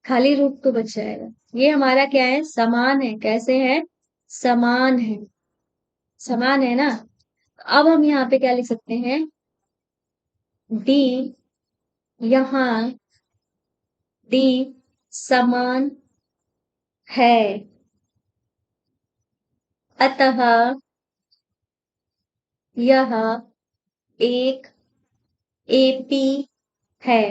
खाली रूट 2 बच जाएगा। ये हमारा क्या है, समान है। कैसे है, समान है, समान है ना। अब हम यहाँ पे क्या लिख सकते हैं, डी, यहाँ डी समान है, अतः यह एक एपी है।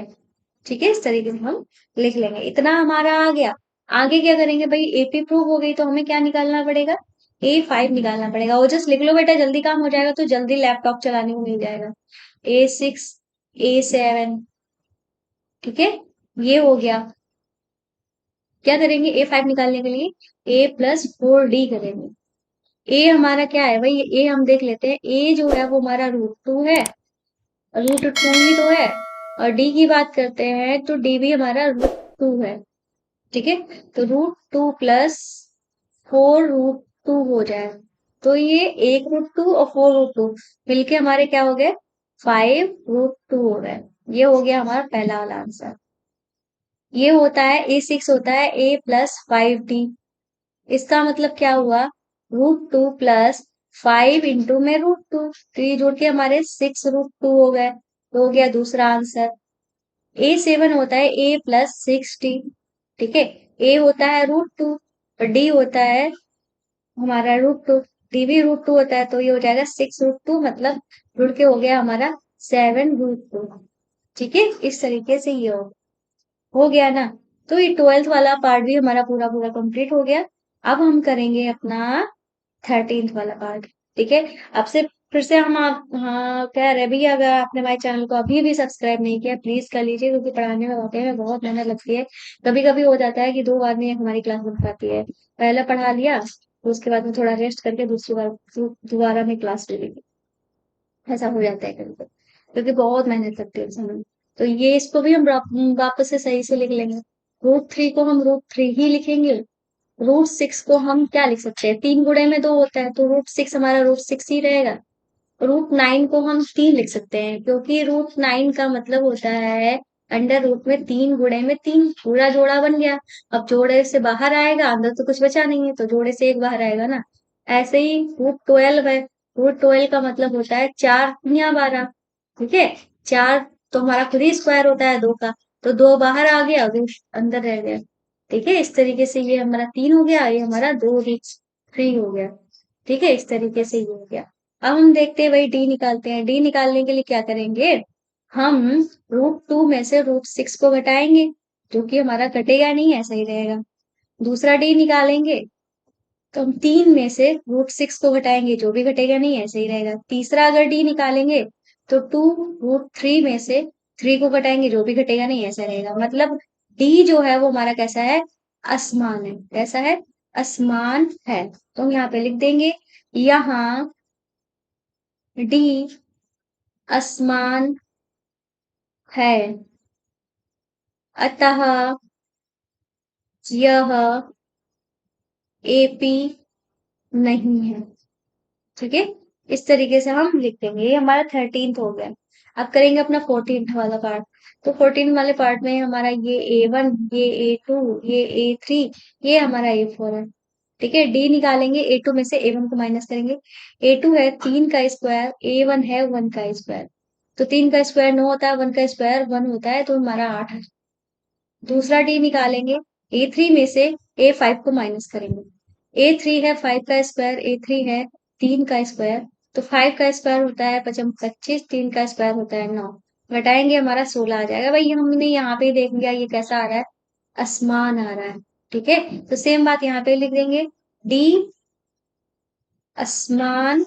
ठीक है, इस तरीके से हम लिख लेंगे। इतना हमारा आ गया। आगे क्या करेंगे भाई, एपी प्रूव हो गई तो हमें क्या निकालना पड़ेगा, A5 निकालना पड़ेगा। वो जस्ट लिख लो बेटा, जल्दी काम हो जाएगा, तो जल्दी लैपटॉप चलाने को मिल जाएगा। A6, A7। ठीक है, ये हो गया। क्या करेंगे A5 निकालने के लिए, A+4D करेंगे। ए हमारा क्या है भाई, ए हम देख लेते हैं। ए जो है वो हमारा रूट 2 है, रूट 2 ही तो है। और डी की बात करते हैं तो डी भी हमारा रूट 2 है। ठीक है, तो रूट 2 + 4√2 हो जाए, तो ये 1√2 और 4√2 मिलके हमारे क्या हो गए, 5√2 हो गए। ये हो गया हमारा पहला वाला आंसर। ये होता है A6, होता है A+5D। इसका मतलब क्या हुआ, रूट 2 + 5 इंटू में रूट 2, तो ये जोड़ के हमारे 6√2 हो गए, तो हो गया दूसरा आंसर। A7 होता है A+6D। ठीक है, ए होता है रूट 2 और डी होता है हमारा रूट 2। डी भी रूट 2 होता है, तो ये हो जाएगा 6√2, मतलब जुड़ के हो गया हमारा 7√2। ठीक है, इस तरीके से ये हो गया ना। तो ये 12th वाला पार्ट भी हमारा पूरा पूरा कंप्लीट हो गया। अब हम करेंगे अपना 13th वाला पार्ट। ठीक है, अब से फिर से हम आप हाँ कह रहे भैया, अगर आपने हमारे चैनल को अभी भी सब्सक्राइब नहीं किया प्लीज कर लीजिए, क्योंकि पढ़ाने में वाकई में बहुत मेहनत लगती है। कभी कभी हो जाता है कि 2 बार में हमारी क्लास बन पाती है। पहले पढ़ा लिया, तो उसके बाद में थोड़ा रेस्ट करके दूसरी बार दोबारा में क्लास ले ली। ऐसा हो जाता है कभी कभी, क्योंकि बहुत मेहनत लगती है उसमें। तो ये इसको भी हम वापस से सही से लिख लेंगे। रूट 3 को हम रूट 3 ही लिखेंगे। रूट 6 को हम क्या लिख सकते हैं, 3 गुणे में 2 होता है, तो रूट 6 हमारा रूट 6 ही रहेगा। रूट 9 को हम 3 लिख सकते हैं, क्योंकि रूट 9 का मतलब होता है अंडर रूट में 3 गुणे में 3, पूरा जोड़ा बन गया। अब जोड़े से बाहर आएगा, अंदर तो कुछ बचा नहीं है, तो जोड़े से एक बाहर आएगा ना। ऐसे ही रूट 12 है। रूट 12 का मतलब होता है 4 या 12। ठीक है, 4 तो हमारा खुद ही स्क्वायर होता है 2 का, तो 2 बाहर आ गया, 2 अंदर रह गया। ठीक है, इस तरीके से ये हमारा 3 हो गया, ये हमारा 2 3 हो गया। ठीक है, इस तरीके से ये हो गया। अब हम देखते हैं वही डी निकालते हैं। डी निकालने के लिए क्या करेंगे, हम रूट 2 में से रूट 6 को घटाएंगे, जो कि हमारा घटेगा नहीं, ऐसा ही रहेगा। दूसरा डी निकालेंगे, तो हम 3 में से रूट 6 को घटाएंगे, जो भी घटेगा नहीं, ऐसे ही रहेगा। तीसरा अगर डी निकालेंगे, तो 2 रूट 3 में से 3 को घटाएंगे, जो भी घटेगा नहीं, ऐसा रहेगा। मतलब डी जो है वो हमारा कैसा है, असमान है। कैसा है, असमान है। तो हम यहाँ पे लिख देंगे, यहाँ डी असमान है, अतः यह एपी नहीं है। ठीक है, इस तरीके से हम लिख देंगे। ये हमारा 13th हो गया। अब करेंगे अपना 14th वाला पार्ट। तो 14 वाले पार्ट में हमारा ये A1, ये A2, ये A3, ये हमारा A4 है। ठीक है, डी निकालेंगे, A2 में से A1 को माइनस करेंगे। A2 है 3 का स्क्वायर, A1 है 1 का स्क्वायर। तो 3 का स्क्वायर 9 होता है, 1 का स्क्वायर 1 होता है, तो हमारा 8 है। दूसरा डी निकालेंगे, A3 में से A5 को माइनस करेंगे। A3 है 5 का स्क्वायर, A3 है 3 का स्क्वायर, तो 5 का स्क्वायर होता है 25, 3 का स्क्वायर होता है 9। घटाएंगे, हमारा 16 आ जाएगा। भाई हमने यहाँ पे देख लिया, ये कैसा आ रहा है, आसमान आ रहा है। ठीक है, तो सेम बात यहाँ पे लिख देंगे, डी आसमान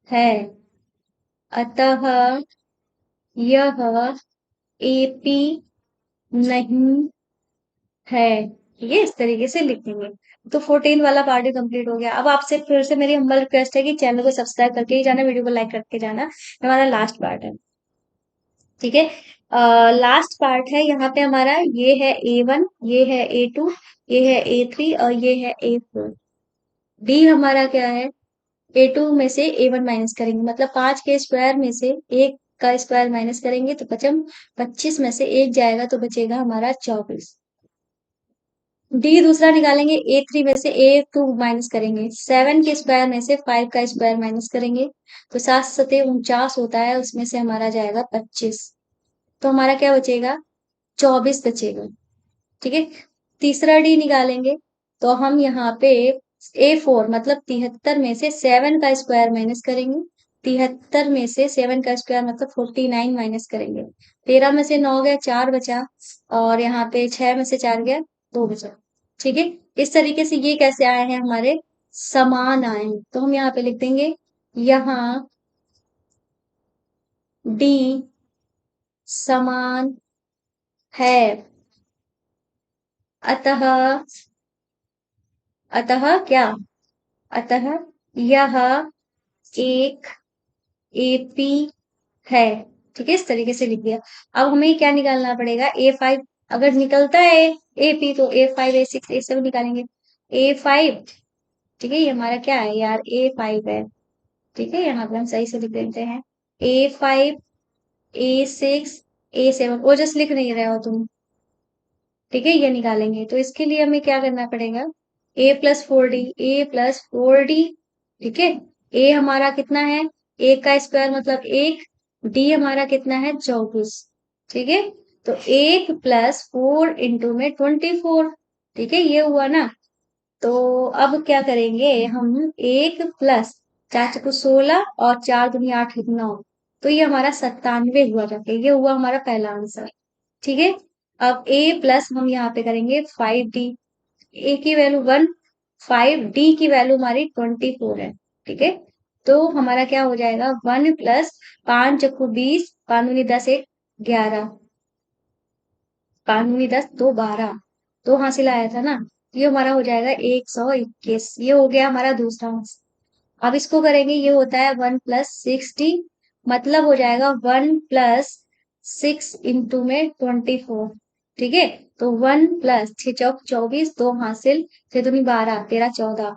है, अतः यह एपी नहीं है। ठीक है, इस तरीके से लिख देंगे। तो 14 वाला पार्ट ही कंप्लीट हो गया। अब आपसे फिर से मेरी हम्बल रिक्वेस्ट है कि चैनल को सब्सक्राइब करके ही जाना, वीडियो को लाइक करके जाना। हमारा लास्ट पार्ट है। ठीक है, लास्ट पार्ट है। यहाँ पे हमारा ये है A1, ये है A2, ये है A3 और ये है A4। डी हमारा क्या है, A2 में से A1 माइनस करेंगे, मतलब 5 के स्क्वायर में से 1 का स्क्वायर माइनस करेंगे, तो 25 में से 1 जाएगा, तो बचेगा हमारा 24। डी दूसरा निकालेंगे, A3 में से A2 माइनस करेंगे, 7 के स्क्वायर में से 5 का स्क्वायर माइनस करेंगे, तो 7 सते 49 होता है, उसमें से हमारा जाएगा 25। तो हमारा क्या बचेगा, 24 बचेगा। ठीक है, तीसरा डी निकालेंगे, तो हम यहाँ पे A4 मतलब 73 में से 7 का स्क्वायर माइनस करेंगे। 73 में से 7 का स्क्वायर मतलब 49 माइनस करेंगे। 13 में से 9 गया, 4 बचा, और यहाँ पे 6 में से 4 गया, 2 बचा। ठीक है, इस तरीके से ये कैसे आए हैं, हमारे समान आए हैं। तो हम यहाँ पे लिख देंगे, यहाँ डी समान है, अतः अतः क्या, अतः यह एक एपी है। ठीक है, इस तरीके से लिख दिया। अब हमें क्या निकालना पड़ेगा, A5। अगर निकलता है एपी, तो A5 A6 A7 निकालेंगे। A5, ठीक है, ये हमारा क्या है यार, A5 है। ठीक है, यहाँ पे हम सही से लिख देते हैं, A5 A6 A7, वो जस्ट लिख नहीं रहे हो तुम। ठीक है, ये निकालेंगे, तो इसके लिए हमें क्या करना पड़ेगा, A+4D, A+4D। ठीक है, ए हमारा कितना है, 1 का स्क्वायर मतलब 1, डी हमारा कितना है 24। ठीक है, तो 1+4 × 24। ठीक है, ये हुआ ना। तो अब क्या करेंगे हम, 1+4 × 16 और 4 दूनी 8, 9, तो ये हमारा 97 हुआ जाके, ये हुआ हमारा पहला आंसर। ठीक है, अब ए प्लस हम यहाँ पे करेंगे 5D। ए की वैल्यू 1, 5D की वैल्यू हमारी 24 है। ठीक है, तो हमारा क्या हो जाएगा 1 प्लस 5 चक्कू 20, 5 दूनी 10, 1 11, 5 दूनी 10, 2 12, 2 हासिल आया था ना, ये हमारा हो जाएगा 121। ये हो गया हमारा दूसरा आंसर। अब इसको करेंगे, ये होता है 1 प्लस 60, मतलब हो जाएगा 1 प्लस 6 इंटू में 24। ठीक है, तो 1 प्लस 6 चौक 24, 2 हासिल, 6 दूनी 12, 13 14।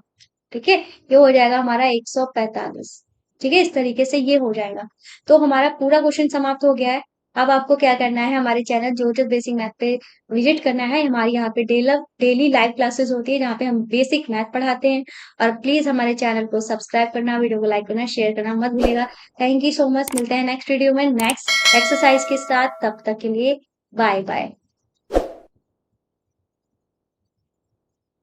ठीक है, ये हो जाएगा हमारा 145। ठीक है, इस तरीके से ये हो जाएगा। तो हमारा पूरा क्वेश्चन समाप्त हो गया है। अब आपको क्या करना है, हमारे चैनल ज्योतिष बेसिक मैथ पे विजिट करना है। हमारी यहाँ पे डेली लाइव क्लासेस होती है जहाँ पे हम बेसिक मैथ पढ़ाते हैं। और प्लीज हमारे चैनल को सब्सक्राइब करना, वीडियो को लाइक करना, शेयर करना मत भूलिएगा। थैंक यू सो मच, मिलते हैं नेक्स्ट वीडियो में नेक्स्ट एक्सरसाइज के साथ। तब तक के लिए बाय बाय।